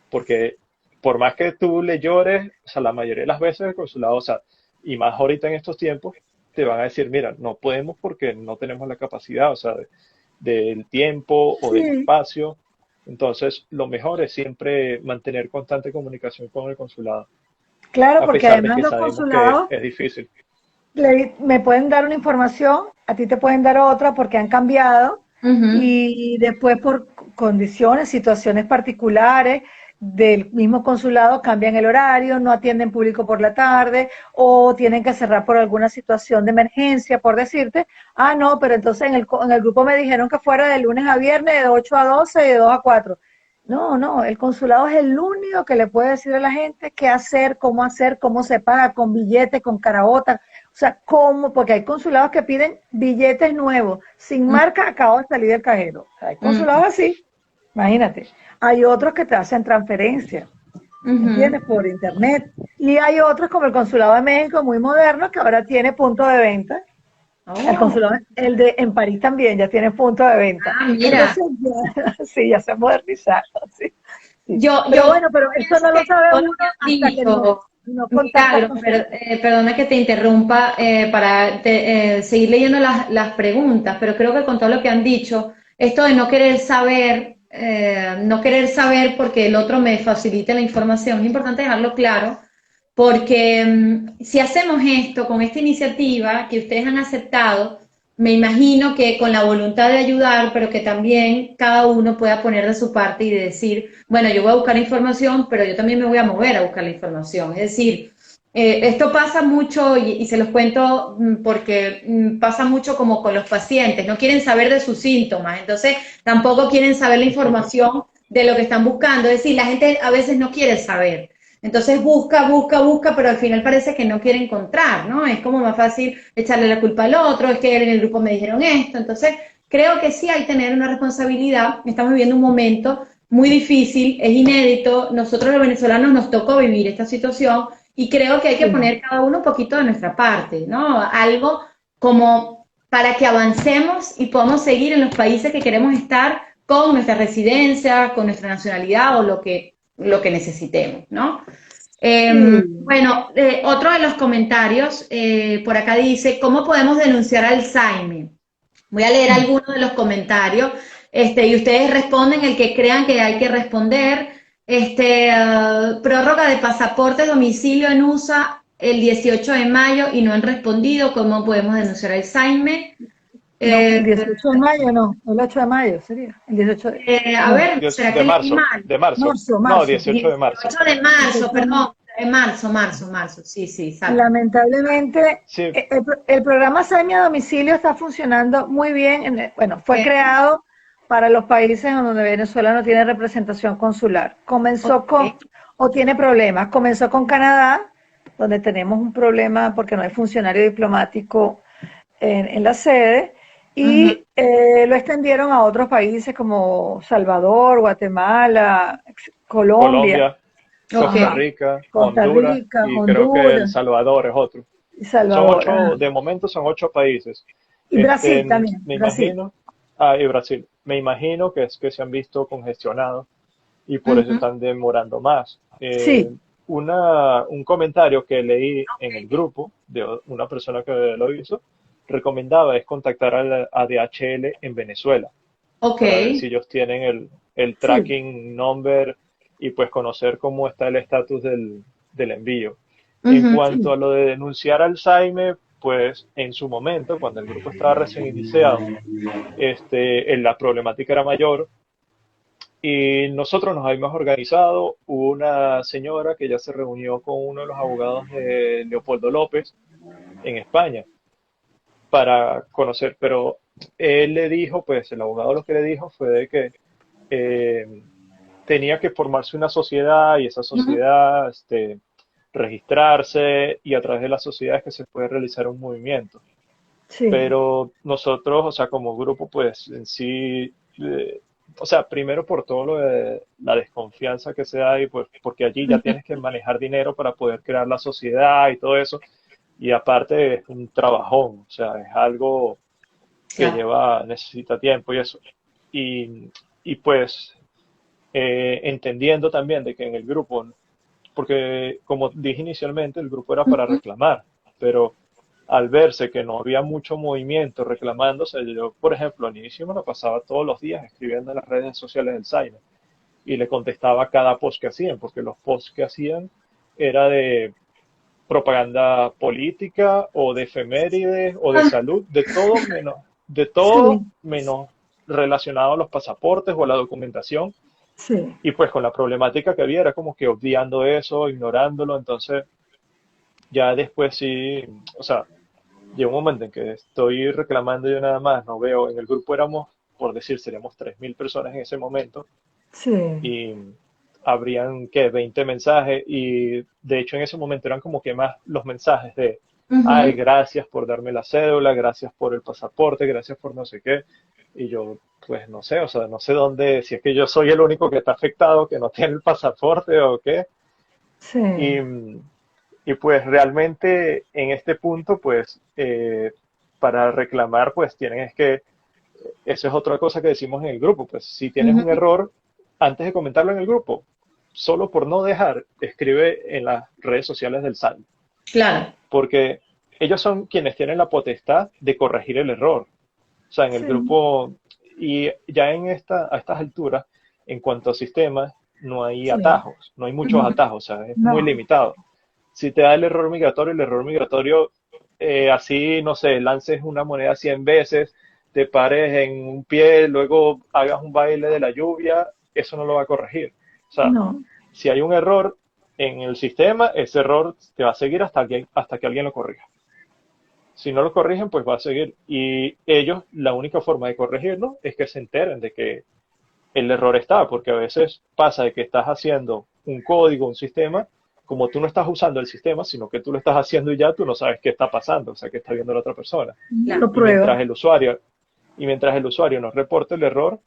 porque por más que tú le llores, o sea, la mayoría de las veces el consulado, o sea, y más ahorita en estos tiempos, te van a decir, mira, no podemos porque no tenemos la capacidad, o sea, del tiempo o del
sí.
espacio. Entonces, lo mejor es siempre mantener constante comunicación con el consulado,
Claro,
a
porque
pesar de
además
que
los
sabemos que
consulados
es difícil.
me pueden dar una información, a ti te pueden dar otra porque han cambiado
Ujú.
y después por condiciones, situaciones particulares del mismo consulado cambian el horario, no atienden público por la tarde o tienen que cerrar por alguna situación de emergencia, por decirte, ah, no, pero entonces en el grupo me dijeron que fuera de lunes a viernes de 8 a 12 y de 2 a 4. No, no, el consulado es el único que le puede decir a la gente qué hacer, cómo se paga, con billete, con caraota, o sea, ¿cómo? Porque hay consulados que piden billetes nuevos, sin marca, acabo de salir del cajero. O sea, hay consulados
Ujú.
así, imagínate. Hay otros que te hacen transferencia,
Ujú.
¿entiendes? Por internet. Y hay otros como el Consulado de México, muy moderno, que ahora tiene punto de venta. El
Oh,
consulado, en París también ya tiene punto de venta.
ah, mira,
Entonces, ya, sí, ya se modernizaron, sí, sí. Pero
yo
bueno, pero eso
pienso
no lo
que
sabe
todo lo
uno
que has
hasta que no,
dicho,
no contacta
Milagros,
con
pero, perdona que te interrumpa para seguir leyendo las preguntas, pero creo que con todo lo que han dicho, esto de no querer saber porque el otro me facilite la información, es importante dejarlo claro porque si hacemos esto con esta iniciativa que ustedes han aceptado, me imagino que con la voluntad de ayudar, pero que también cada uno pueda poner de su parte y decir, bueno, yo voy a buscar la información, pero yo también me voy a mover a buscar la información. Es decir, esto pasa mucho y se los cuento porque pasa mucho como con los pacientes, no quieren saber de sus síntomas, entonces tampoco quieren saber la información de lo que están buscando. Es decir, la gente a veces no quiere saber. Entonces busca, busca, busca, pero al final parece que no quiere encontrar, ¿no? Es como más fácil echarle la culpa al otro, es que en el grupo me dijeron esto. Entonces, creo que sí hay que tener una responsabilidad. Estamos viviendo un momento muy difícil, es inédito. Nosotros los venezolanos nos tocó vivir esta situación y creo que hay que poner cada uno un poquito de nuestra parte, ¿no? Algo como para que avancemos y podamos seguir en los países que queremos estar con nuestra residencia, con nuestra nacionalidad o lo que necesitemos, ¿no? Bueno, otro de los comentarios por acá dice, ¿cómo podemos denunciar Alzheimer? Voy a leer algunos de los comentarios y ustedes responden el que crean que hay que responder. Prórroga de pasaporte, domicilio en USA el 18 de mayo y no han respondido, ¿cómo podemos denunciar Alzheimer?
No, el 18 de mayo no, el 8 de mayo sería. El 18
a
no,
ver, ¿será que
de
leí
marzo,
mal?
de marzo.
marzo,
No,
marzo.
18 de marzo.
18 de marzo, perdón. Marzo. Sí, exacto.
Lamentablemente,
Sí,
el programa Alzheimer a domicilio está funcionando muy bien. Bueno, fue creado para los países en donde Venezuela no tiene representación consular. O tiene problemas. Comenzó con Canadá, donde tenemos un problema porque no hay funcionario diplomático en la sede, y lo extendieron a otros países como Salvador, Guatemala, Colombia.
Costa
Ok.
Rica,
Costa
Honduras
Rica,
y creo que El
Honduras,
Salvador es otro.
y
Son
Salvador.
8, de momento son 8 países.
Y Brasil también,
Me
Brasil.
imagino, y Brasil, me imagino que es que se han visto congestionados y por eso están demorando más.
Sí,
Un comentario que leí en el grupo de una persona que lo hizo, recomendaba es contactar a DHL en Venezuela
Ok.
para ver si ellos tienen el
sí.
tracking number y pues conocer cómo está el estatus del envío. En cuanto
Sí.
a lo de denunciar Alzheimer, pues en su momento, cuando el grupo estaba recién iniciado, la problemática era mayor y nosotros nos habíamos organizado. Hubo una señora que ya se reunió con uno de los abogados de Leopoldo López en España para conocer, pero él le dijo, pues el abogado lo que le dijo fue de que eh, tenía que formarse una sociedad y esa sociedad registrarse y a través de la sociedad es que se puede realizar un movimiento.
Sí.
Pero nosotros, o sea, como grupo, pues en sí, o sea, primero por todo lo de la desconfianza que se da y pues porque allí ya tienes que manejar dinero para poder crear la sociedad y todo eso. Y aparte es un trabajón, o sea, es algo que
Claro.
necesita tiempo y eso. Y pues entendiendo también de que en el grupo, porque como dije inicialmente, el grupo era para reclamar, pero al verse que no había mucho movimiento reclamándose, yo, por ejemplo, al inicio me lo pasaba todos los días escribiendo en las redes sociales del Zaina y le contestaba a cada post que hacían, porque los posts que hacían era de propaganda política o de efemérides o de
Ah,
salud, de todo
Sí,
menos relacionado a los pasaportes o a la documentación.
sí.
Y pues con la problemática que había era como que obviando eso, ignorándolo, entonces ya después sí, o sea, llega un momento en que estoy reclamando yo nada más, no veo, en el grupo éramos, por decir, seríamos 3.000 personas en ese momento
Sí.
y habrían que 20 mensajes y de hecho en ese momento eran como que más los mensajes de, ay,
ujú.
gracias por darme la cédula, gracias por el pasaporte, gracias por no sé qué. Y yo, pues no sé, o sea, no sé dónde, si es que yo soy el único que está afectado, que no tiene el pasaporte o qué.
Sí.
Y, y pues realmente en este punto, pues para reclamar, pues tienen es que, eso es otra cosa que decimos en el grupo, pues si tienes un
Ujú.
error, antes de comentarlo en el grupo, solo por no dejar, escribe en las redes sociales del SAL,
Claro.
porque ellos son quienes tienen la potestad de corregir el error. O sea, en el
Sí.
grupo, y ya a estas alturas, en cuanto a sistemas, no hay
Sí.
atajos, no hay muchos
Ujú.
atajos, o sea, es muy
No.
limitado. si te da el error migratorio, así, no sé, lances una moneda 100 veces, te pares en un pie, luego hagas un baile de la lluvia, eso no lo va a corregir. O sea,
No,
si hay un error en el sistema, ese error te va a seguir hasta que alguien lo corrija. Si no lo corrigen, pues va a seguir. Y ellos, la única forma de corregirlo es que se enteren de que el error está, porque a veces pasa de que estás haciendo un código, un sistema, como tú no estás usando el sistema, sino que tú lo estás haciendo y ya tú no sabes qué está pasando, o sea, qué está viendo la otra persona.
Claro.
lo
Y mientras
prueba.
el usuario, y mientras el usuario nos reporte el error,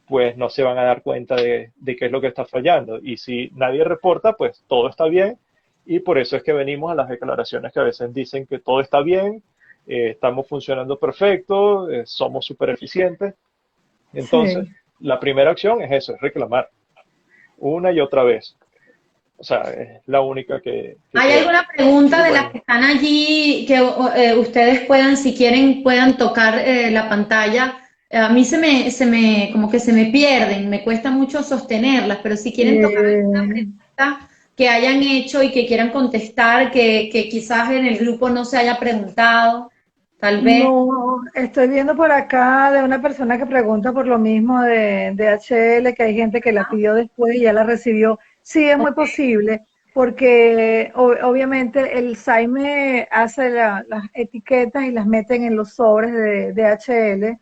pues no se van a dar cuenta de qué es lo que está fallando. Y si nadie reporta, pues todo está bien. Y por eso es que venimos a las declaraciones que a veces dicen que todo está bien, estamos funcionando perfecto, somos súper eficientes. Entonces,
Sí.
la primera acción es eso, es reclamar una y otra vez. O sea, es la única que
¿Hay
queda.
alguna
Y
pregunta de las
bueno,
que están allí que ustedes puedan, si quieren, puedan tocar la pantalla? A mí como que se me pierden, me cuesta mucho sostenerlas, pero si quieren tocar alguna
Eh,
pregunta que hayan hecho y que quieran contestar, que quizás en el grupo no se haya preguntado, tal vez.
no, estoy viendo por acá de una persona que pregunta por lo mismo de DHL, que hay gente que la pidió después y ya la recibió. Sí, es muy
Ok.
posible, porque obviamente el Saime hace las etiquetas y las meten en los sobres de DHL,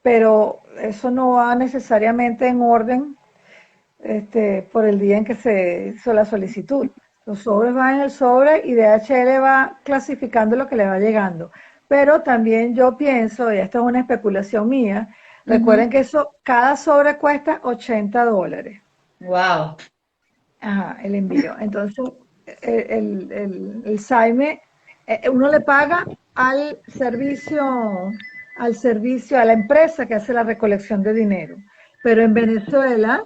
pero eso no va necesariamente en orden por el día en que se hizo la solicitud. Los sobres van en el sobre y DHL va clasificando lo que le va llegando. Pero también yo pienso, y esto es una especulación mía, recuerden que cada sobre cuesta $80.
Wow.
Ajá, el envío. Entonces, el SAIME, uno le paga al servicio, a la empresa que hace la recolección de dinero. Pero en Venezuela,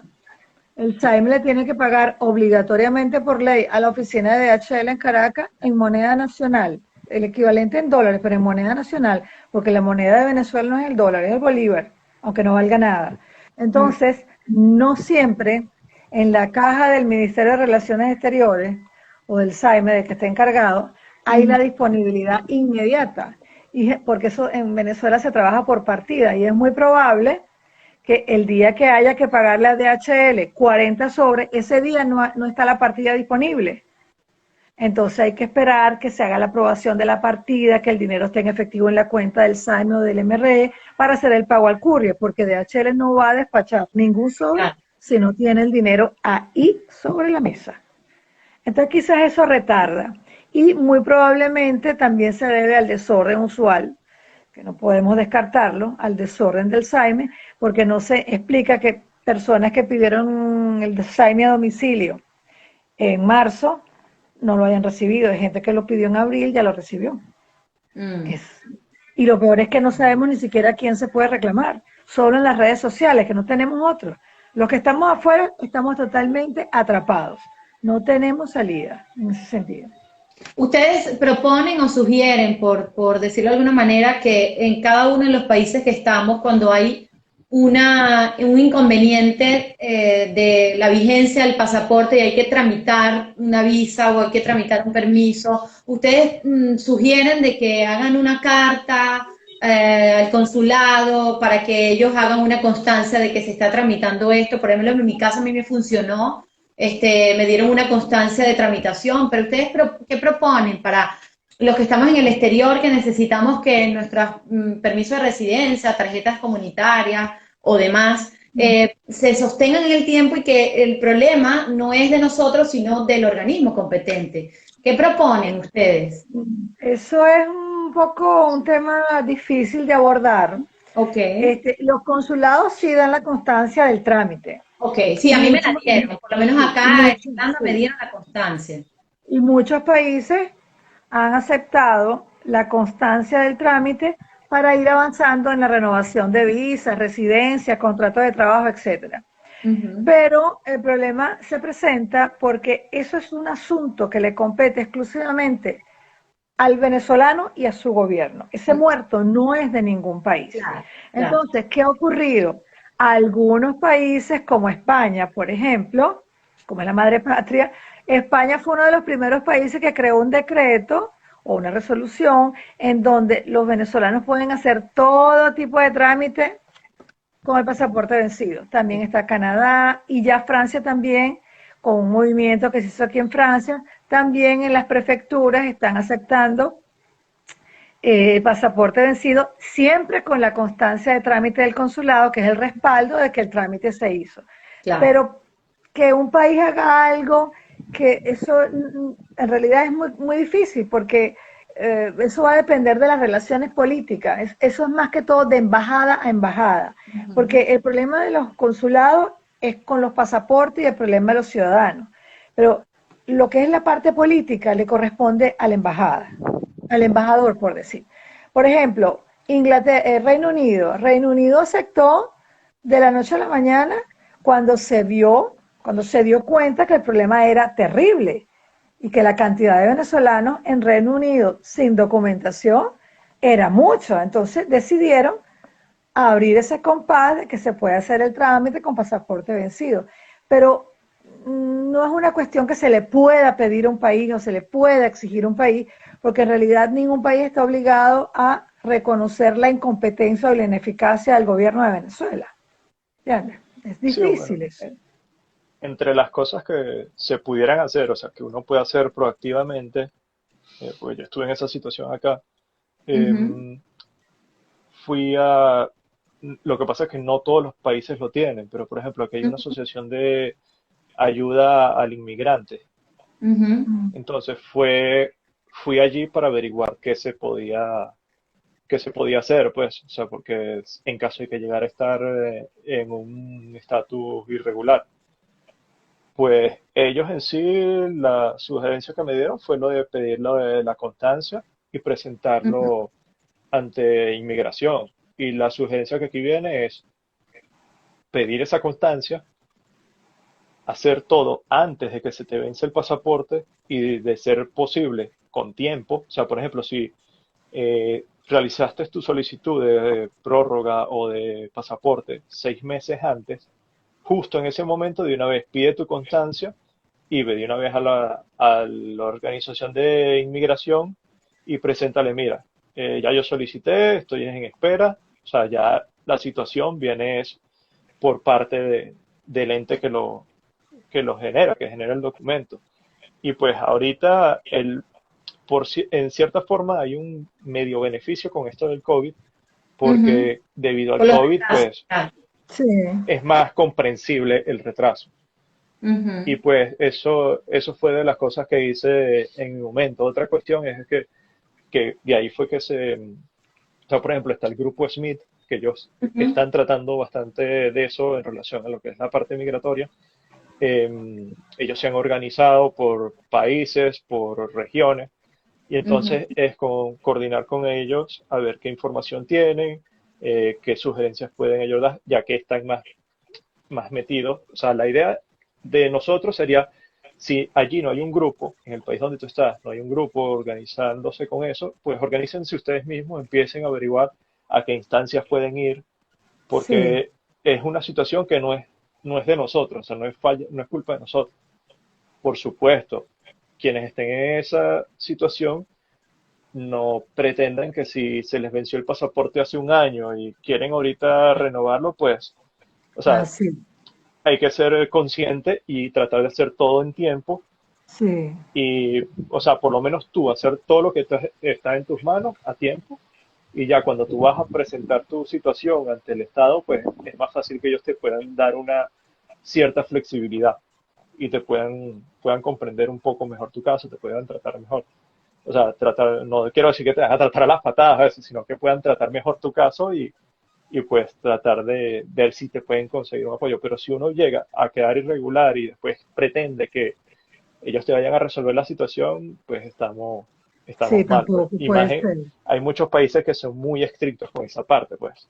el SAIM le tiene que pagar obligatoriamente por ley a la oficina de DHL en Caracas en moneda nacional, el equivalente en dólares, pero en moneda nacional, porque la moneda de Venezuela no es el dólar, es el bolívar, aunque no valga nada. Entonces, no siempre en la caja del Ministerio de Relaciones Exteriores o del SAIME, de que esté encargado, hay la disponibilidad inmediata. Y porque eso en Venezuela se trabaja por partida y es muy probable que el día que haya que pagarle a DHL 40 sobres, ese día no está la partida disponible. Entonces hay que esperar que se haga la aprobación de la partida, que el dinero esté en efectivo en la cuenta del SAIME o del MRE para hacer el pago al courier, porque DHL no va a despachar ningún sobre
Claro.
si no tiene el dinero ahí sobre la mesa. Entonces quizás eso retarda y muy probablemente también se debe al desorden usual, que no podemos descartarlo, al desorden del SAIME, porque no se explica que personas que pidieron el SAIME a domicilio en marzo no lo hayan recibido. Hay gente que lo pidió en abril, ya lo recibió.
Mm.
Es, y lo peor es que no sabemos ni siquiera a quién se puede reclamar, solo en las redes sociales, que no tenemos otros. Los que estamos afuera estamos totalmente atrapados, no tenemos salida en ese sentido.
Ustedes proponen o sugieren, por decirlo de alguna manera, que en cada uno de los países que estamos, cuando hay un inconveniente de la vigencia del pasaporte y hay que tramitar una visa o hay que tramitar un permiso, ustedes sugieren de que hagan una carta al consulado para que ellos hagan una constancia de que se está tramitando esto. Por ejemplo, en mi caso a mí me funcionó, me dieron una constancia de tramitación, pero ustedes ¿qué proponen para los que estamos en el exterior, que necesitamos que nuestros permisos de residencia, tarjetas comunitarias o demás se sostengan en el tiempo y que el problema no es de nosotros, sino del organismo competente? ¿Qué proponen ustedes?
Eso es un poco un tema difícil de abordar.
Ok,
Los consulados sí dan la constancia del trámite.
ok, sí,
Y
a mí me la
muchos,
dieron, por lo menos
sí,
acá en Irlanda me dieron la constancia.
y muchos países han aceptado la constancia del trámite para ir avanzando en la renovación de visas, residencias, contratos de trabajo, etcétera.
Ujú.
Pero el problema se presenta porque eso es un asunto que le compete exclusivamente al venezolano y a su gobierno. Ese
Ok,
muerto no es de ningún país.
claro, claro.
Entonces, ¿qué ha ocurrido? Algunos países como España, por ejemplo, como es la madre patria, España fue uno de los primeros países que creó un decreto o una resolución en donde los venezolanos pueden hacer todo tipo de trámite con el pasaporte vencido. También está Canadá y ya Francia también, con un movimiento que se hizo aquí en Francia, también en las prefecturas están aceptando pasaporte vencido, siempre con la constancia de trámite del consulado, que es el respaldo de que el trámite se hizo.
Claro.
Pero que un país haga algo, que eso en realidad es muy, muy difícil, porque eso va a depender de las relaciones políticas. Eso es más que todo de embajada a embajada, porque el problema de los consulados es con los pasaportes y el problema de los ciudadanos. Pero lo que es la parte política le corresponde a la embajada, al embajador, por decir. Por ejemplo, Inglaterra, Reino Unido aceptó de la noche a la mañana cuando se dio cuenta que el problema era terrible y que la cantidad de venezolanos en Reino Unido sin documentación era mucho. Entonces decidieron abrir ese compás de que se puede hacer el trámite con pasaporte vencido. Pero no es una cuestión que se le pueda pedir a un país o se le pueda exigir a un país, porque en realidad ningún país está obligado a reconocer la incompetencia o la ineficacia del gobierno de Venezuela. ¿Ya? Es
Sí,
difícil
bueno,
eso.
entre las cosas que se pudieran hacer, o sea, que uno puede hacer proactivamente, pues yo estuve en esa situación acá,
Ujú,
em, fui a... Lo que pasa es que no todos los países lo tienen, pero por ejemplo, aquí hay una
ujú,
asociación de ayuda al inmigrante.
ujú,
Entonces fui allí para averiguar qué se podía hacer, pues, o sea, porque en caso de que llegara a estar en un estatus irregular. Pues ellos en sí, la sugerencia que me dieron fue lo de pedir lo de la constancia y
ujú,
presentarlo ante inmigración. Y la sugerencia que aquí viene es pedir esa constancia, hacer todo antes de que se te vence el pasaporte y de ser posible con tiempo. O sea, por ejemplo, si realizaste tu solicitud de prórroga o de pasaporte 6 meses antes, justo en ese momento de una vez pide tu constancia y ve de una vez a la organización de inmigración y preséntale, mira, ya yo solicité, estoy en espera, o sea, ya la situación viene es por parte del ente que lo genera, que genera el documento. Y pues ahorita en cierta forma hay un medio beneficio con esto del COVID,
ujú.
porque debido al
Por los
COVID,
retrasos,
pues
claro.
Sí,
es más comprensible el retraso. Y
Ujú,
pues eso fue de las cosas que hice en mi momento. Otra cuestión es que de ahí fue que o sea, por ejemplo, está el grupo Smith, que ellos
ujú,
están tratando bastante de eso en relación a lo que es la parte migratoria. Ellos se han organizado por países, por regiones, y
ujú.
entonces es coordinar con ellos a ver qué información tienen, qué sugerencias pueden ellos dar, ya que están más metidos. O sea, la idea de nosotros sería, si allí no hay un grupo, en el país donde tú estás, no hay un grupo organizándose con eso, pues organícense ustedes mismos, empiecen a averiguar a qué instancias pueden ir,
sí,
porque es una situación que no es de nosotros, o sea, no es culpa de nosotros. Por supuesto, quienes estén en esa situación no pretendan que si se les venció el pasaporte hace un año y quieren ahorita renovarlo, pues, o sea,
así,
hay que ser consciente y tratar de hacer todo en tiempo
sí,
y, o sea, por lo menos tú hacer todo lo que está en tus manos a tiempo y ya cuando tú vas a presentar tu situación ante el Estado, pues es más fácil que ellos te puedan dar una cierta flexibilidad y te puedan comprender un poco mejor tu caso, te puedan tratar mejor. O sea, no quiero decir que te van a tratar a las patadas a veces, sino que puedan tratar mejor tu caso y pues tratar de ver si te pueden conseguir un apoyo. Pero si uno llega a quedar irregular y después pretende que ellos te vayan a resolver la situación, pues
sí,
estamos mal, pues.
tampoco puede
Imagen,
ser.
hay muchos países que son muy estrictos con esa parte, pues.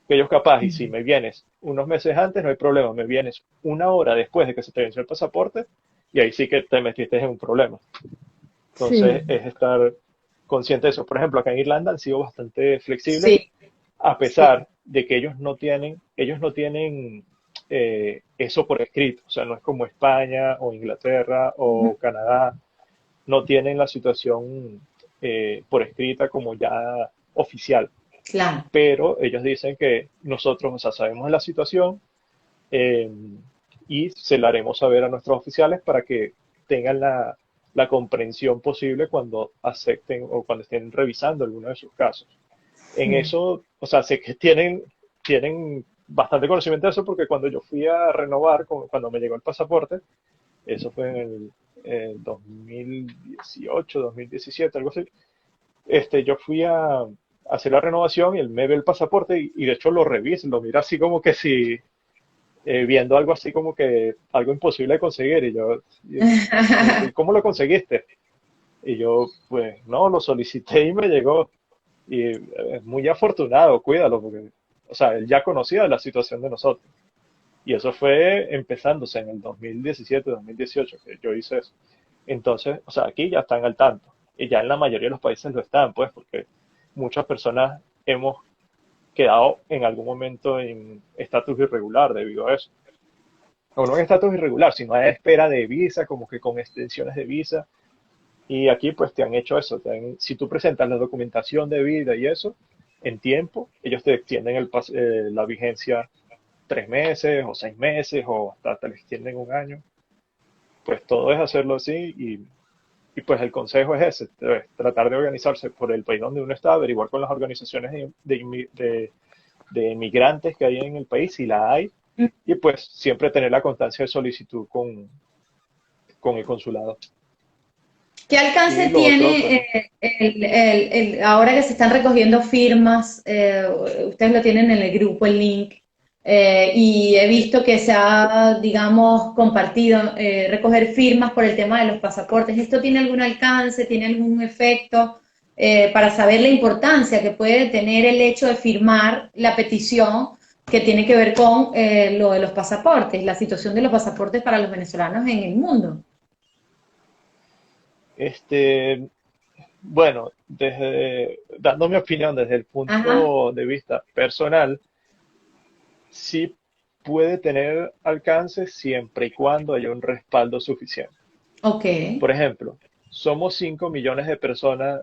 Que ellos capaz, y si me vienes unos meses antes, no hay problema, me vienes una hora después de que se te venció el pasaporte, y ahí sí que te metiste en un problema.
Sí,
Entonces, es estar consciente de eso. Por ejemplo, acá en Irlanda han sido bastante flexibles,
Sí,
a
sí.
pesar de que ellos no tienen eso por escrito. O sea, no es como España o Inglaterra o Canadá, no tienen la situación por escrita como ya oficial.
Claro.
Pero ellos dicen que nosotros, o sea, sabemos la situación eh, y se la haremos saber a nuestros oficiales para que tengan la comprensión posible cuando acepten o cuando estén revisando alguno de sus casos. En
Sí.
eso, o sea, sé que tienen bastante conocimiento de eso porque cuando yo fui a renovar, cuando me llegó el pasaporte, eso fue en el 2018, 2017, algo así, yo fui a hacer la renovación y él me ve el pasaporte y de hecho lo revisa, lo mira así como que si viendo algo así como que algo imposible de conseguir y me dice, ¿cómo lo conseguiste? Y yo, pues no, lo solicité y me llegó. Y es muy afortunado, cuídalo, porque, o sea, él ya conocía la situación de nosotros. Y eso fue empezándose en el 2017, 2018, que yo hice eso. Entonces, o sea, aquí ya están al tanto. Y ya en la mayoría de los países lo están, pues, porque muchas personas hemos quedado en algún momento en estatus irregular debido a eso. O no en estatus irregular, sino a espera de visa, como que con extensiones de visa. Y aquí pues te han hecho eso. Si tú presentas la documentación de vida y eso, en tiempo, ellos te extienden la vigencia 3 meses o 6 meses o hasta te la extienden un año. Pues todo es hacerlo así y pues el consejo es ese, tratar de organizarse por el país donde uno está, averiguar con las organizaciones de inmigrantes que hay en el país, si la hay, y pues siempre tener la constancia de solicitud con el consulado.
¿Qué alcance
Y lo otro,
tiene
pues,
ahora que se están recogiendo firmas? Ustedes lo tienen en el grupo, el link, y he visto que se ha, digamos, compartido recoger firmas por el tema de los pasaportes. ¿Esto tiene algún alcance, tiene algún efecto para saber la importancia que puede tener el hecho de firmar la petición que tiene que ver con lo de los pasaportes, la situación de los pasaportes para los venezolanos en el mundo?
este, bueno, dando mi opinión desde el
Ajá,
punto de vista personal, sí puede tener alcance siempre y cuando haya un respaldo suficiente.
ok.
Por ejemplo, somos 5 millones de personas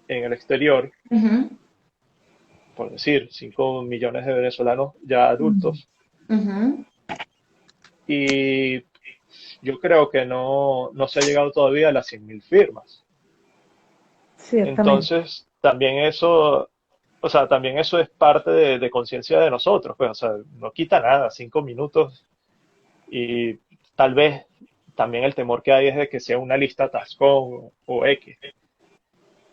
en el exterior,
Ujú,
por decir, 5 millones de venezolanos ya adultos,
ujú.
y yo creo que no se ha llegado todavía a las 100.000 firmas.
Ciertamente.
Entonces, también eso, o sea, también eso es parte de conciencia de nosotros, pues, o sea, no quita nada, 5 minutos y tal vez también el temor que hay es de que sea una lista tascón o X,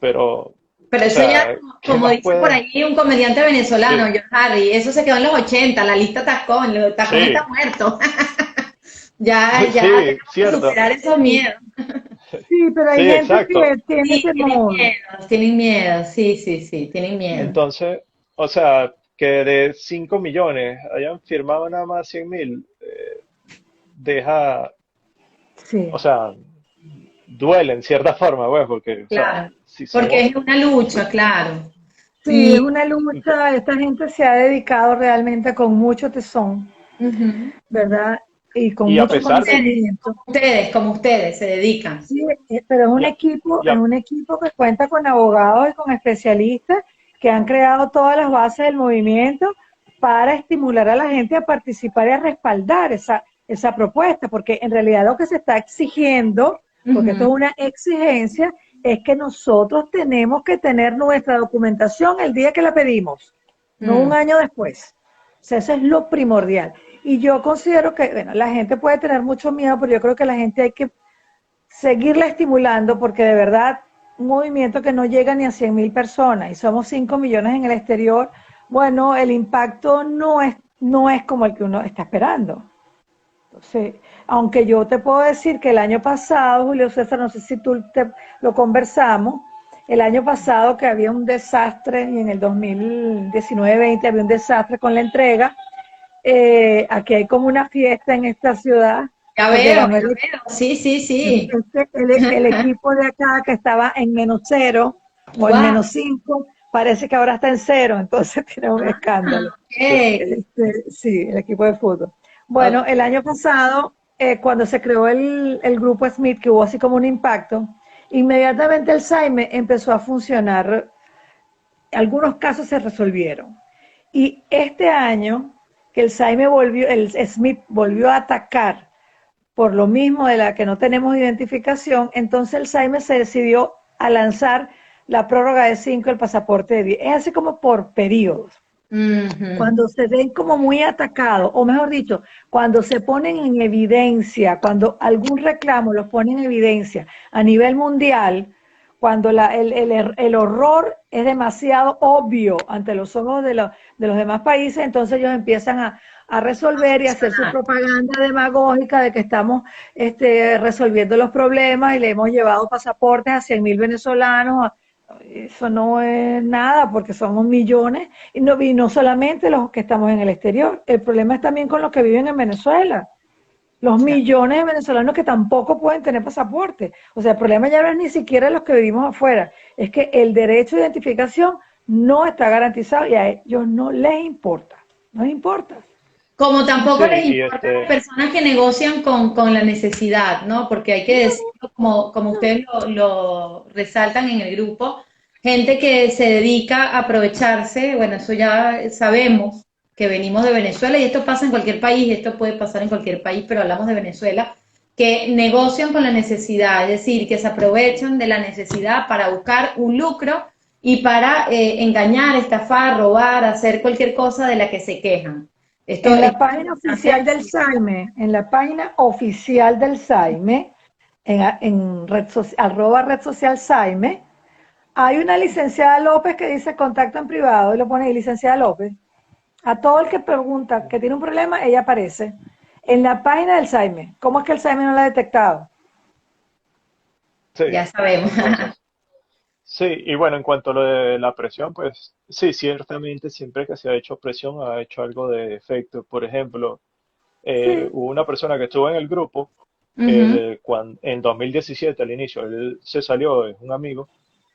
pero,
Pero
o
eso ya,
sea, ¿qué
como
más
dice por
puede?
ahí un comediante venezolano,
Sí,
John Harry, eso se quedó en los 80, la lista Tacón, Tacón está
sí,
muerto. Ya
sí,
tenemos que
cierto,
superar esos
Sí,
miedos.
sí, pero hay
sí,
gente que
exacto.
tiene
Sí,
temor.
tienen miedo, sí, sí, sí, tienen miedo.
Entonces, o sea, que de 5 millones hayan firmado nada más 100.000, deja, o
Sí,
sea, duele en cierta forma, pues, porque, o sea,
Claro,
si
porque
somos,
es una lucha, claro.
sí, es
Y
una lucha. Esta gente se ha dedicado realmente con mucho tesón,
ujú,
¿verdad? Y con
y a
mucho
pesar de,
conocimiento.
como ustedes se dedican.
Sí, pero
y a- y
es
a-
un equipo que cuenta con abogados y con especialistas que han creado todas las bases del movimiento para estimular a la gente a participar y a respaldar esa propuesta, porque en realidad lo que se está exigiendo, porque esto es
Ujú,
una exigencia, es que nosotros tenemos que tener nuestra documentación el día que la pedimos, no un
mm,
año después. O sea, eso es lo primordial. Y yo considero que, bueno, la gente puede tener mucho miedo, pero yo creo que la gente hay que seguirla estimulando porque de verdad un movimiento que no llega ni a 100.000 personas y somos 5 millones en el exterior, bueno, el impacto no es como el que uno está esperando. Entonces, aunque yo te puedo decir que el año pasado, Julio César, no sé si lo conversamos, el año pasado que había un desastre y en el 2019-20 había un desastre con la entrega, aquí hay como una fiesta en esta ciudad porque ganó
ya
el
veo, sí, sí, sí.
el equipo de acá que estaba en -0 o en
Wow,
-5, parece que ahora está en 0, entonces tiene un escándalo.
sí,
ok.
Sí, el equipo de fútbol. Bueno, el año pasado, cuando se creó el grupo Smith, que hubo así como un impacto, inmediatamente el SAIME empezó a funcionar, algunos casos se resolvieron. Y este año, que el SAIME volvió, el Smith volvió a atacar por lo mismo de la que no tenemos identificación, entonces el SAIME se decidió a lanzar la prórroga de 5, el pasaporte de 10. Es así como por periodos.
Ujú.
Cuando se ven como muy atacados, o mejor dicho, cuando se ponen en evidencia, cuando algún reclamo los pone en evidencia a nivel mundial, cuando el horror es demasiado obvio ante los ojos de los demás países, entonces ellos empiezan a resolver y a hacer su propaganda demagógica de que estamos resolviendo los problemas y le hemos llevado pasaportes a 100.000 venezolanos. Eso no es nada, porque somos millones, y no solamente los que estamos en el exterior. El problema es también con los que viven en Venezuela. Los
Claro.
millones de venezolanos que tampoco pueden tener pasaporte. O sea, el problema ya no es ni siquiera los que vivimos afuera, es que el derecho de identificación no está garantizado y a ellos no les importa. No les importa.
Como tampoco
Sí,
les
y
importa a las personas que negocian con la necesidad, ¿no? Porque hay que decirlo, como ustedes lo resaltan en el grupo, gente que se dedica a aprovecharse, bueno, eso ya sabemos que venimos de Venezuela y esto pasa en cualquier país, esto puede pasar en cualquier país, pero hablamos de Venezuela, que negocian con la necesidad, es decir, que se aprovechan de la necesidad para buscar un lucro y para engañar, estafar, robar, hacer cualquier cosa de la que se quejan. Esto
En
es
la página oficial del SAIME, en la página oficial del SAIME, @red social SAIME, hay una licenciada López que dice contacto en privado y lo pone ahí, licenciada López. A todo el que pregunta que tiene un problema, ella aparece. En la página del SAIME. ¿Cómo es que el SAIME no la ha detectado?
sí,
ya sabemos.
esas cosas. Sí, y bueno, en cuanto a lo de la presión, pues sí, ciertamente siempre que se ha hecho presión ha hecho algo de efecto. Por ejemplo,
Sí,
hubo una persona que estuvo en el grupo,
Ujú,
en 2017 al inicio, él se salió, es un amigo,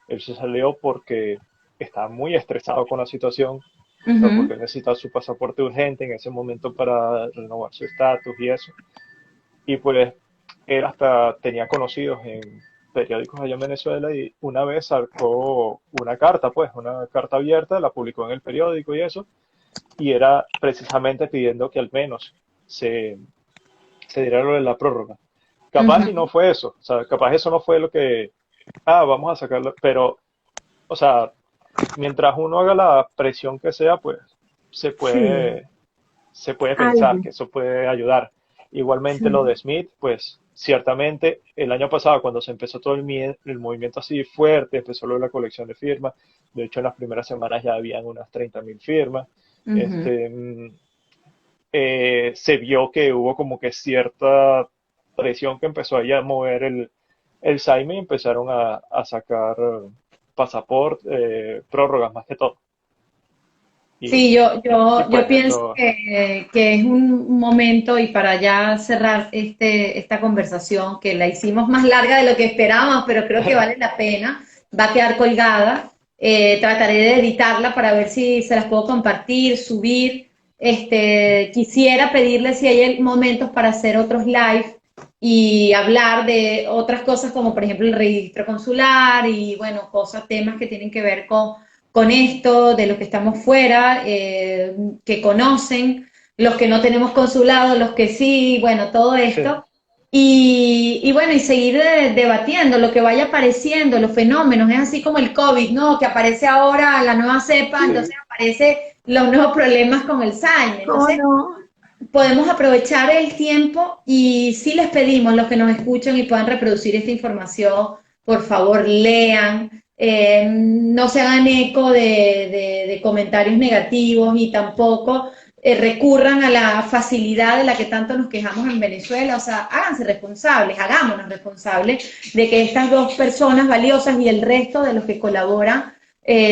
él se salió porque estaba muy estresado con la situación, o sea, porque
ujú.
él necesitaba su pasaporte urgente en ese momento para renovar su estatus y eso. Y pues él hasta tenía conocidos en periódicos allá en Venezuela y una vez sacó una carta, pues, una carta abierta, la publicó en el periódico y eso, y era precisamente pidiendo que al menos se, se diera lo de la prórroga. Capaz y no
Ujú.
fue eso, o sea, capaz eso no fue lo que, vamos a sacarlo, pero, o sea, mientras uno haga la presión que sea, pues se
sí,
puede, se puede pensar
algo,
que eso puede ayudar. Igualmente lo
sí,
de Smith, pues ciertamente el año pasado cuando se empezó todo el movimiento así fuerte, empezó lo de la colección de firmas, de hecho en las primeras semanas ya habían unas 30.000 firmas,
Ujú.
este, se vio que hubo como que cierta presión que empezó ahí a mover el SAIME y empezaron a sacar pasaporte, prórrogas más que todo. Y,
Sí,
y
yo
pues
pienso
eso,
que es un momento y para ya cerrar esta conversación, que la hicimos más larga de lo que esperábamos, pero creo que vale la pena, va a quedar colgada. Trataré de editarla para ver si se las puedo compartir, subir. Quisiera pedirle si hay momentos para hacer otros live y hablar de otras cosas como por ejemplo el registro consular y bueno, cosas, temas que tienen que ver con esto, de los que estamos fuera, que conocen, los que no tenemos consulado, los que sí, bueno, todo
sí,
esto. Y bueno, y seguir debatiendo lo que vaya apareciendo, los fenómenos, es así como el COVID, ¿no? Que aparece ahora la nueva cepa, entonces
sí,
aparecen los nuevos problemas con el Alzheimer.
¿cómo
Entonces,
no?
podemos aprovechar el tiempo y si les pedimos, los que nos escuchan y puedan reproducir esta información, por favor lean, no se hagan eco de comentarios negativos y tampoco recurran a la facilidad de la que tanto nos quejamos en Venezuela, o sea, háganse responsables, hagámonos responsables de que estas dos personas valiosas y el resto de los que colaboran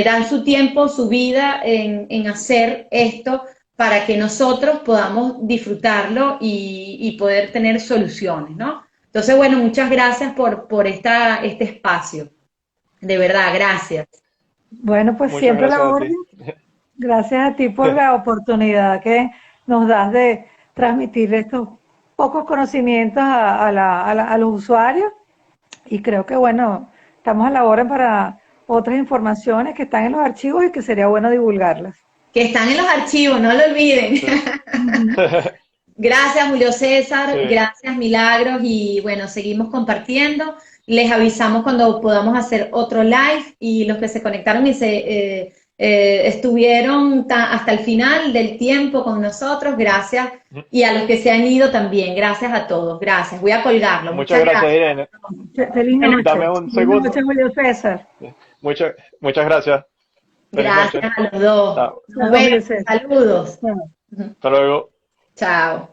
dan su tiempo, su vida en hacer esto para que nosotros podamos disfrutarlo y poder tener soluciones, ¿no? Entonces, bueno, muchas gracias por este espacio. De verdad, gracias.
Bueno, pues
muchas
siempre
gracias
la
a
orden.
ti.
Gracias a ti por la oportunidad que nos das transmitir estos pocos conocimientos a los usuarios y creo que, bueno, estamos a la orden para otras informaciones que están en los archivos y que sería bueno divulgarlas.
Que están en los archivos, no lo olviden.
Sí.
Gracias, Julio César,
Sí.
gracias, Milagros, y bueno, seguimos compartiendo. Les avisamos cuando podamos hacer otro live y los que se conectaron y estuvieron hasta el final del tiempo con nosotros, gracias. Y a los que se han ido también, gracias a todos, gracias. Voy a colgarlo.
Muchas gracias, Irene.
Feliz noche.
Dame un
Feliz
segundo.
noche, Julio César.
Muchas gracias. Feliz
Gracias
noche.
a los dos.
Chao.
Nos vemos. Saludos.
Chao.
Hasta luego.
Chao.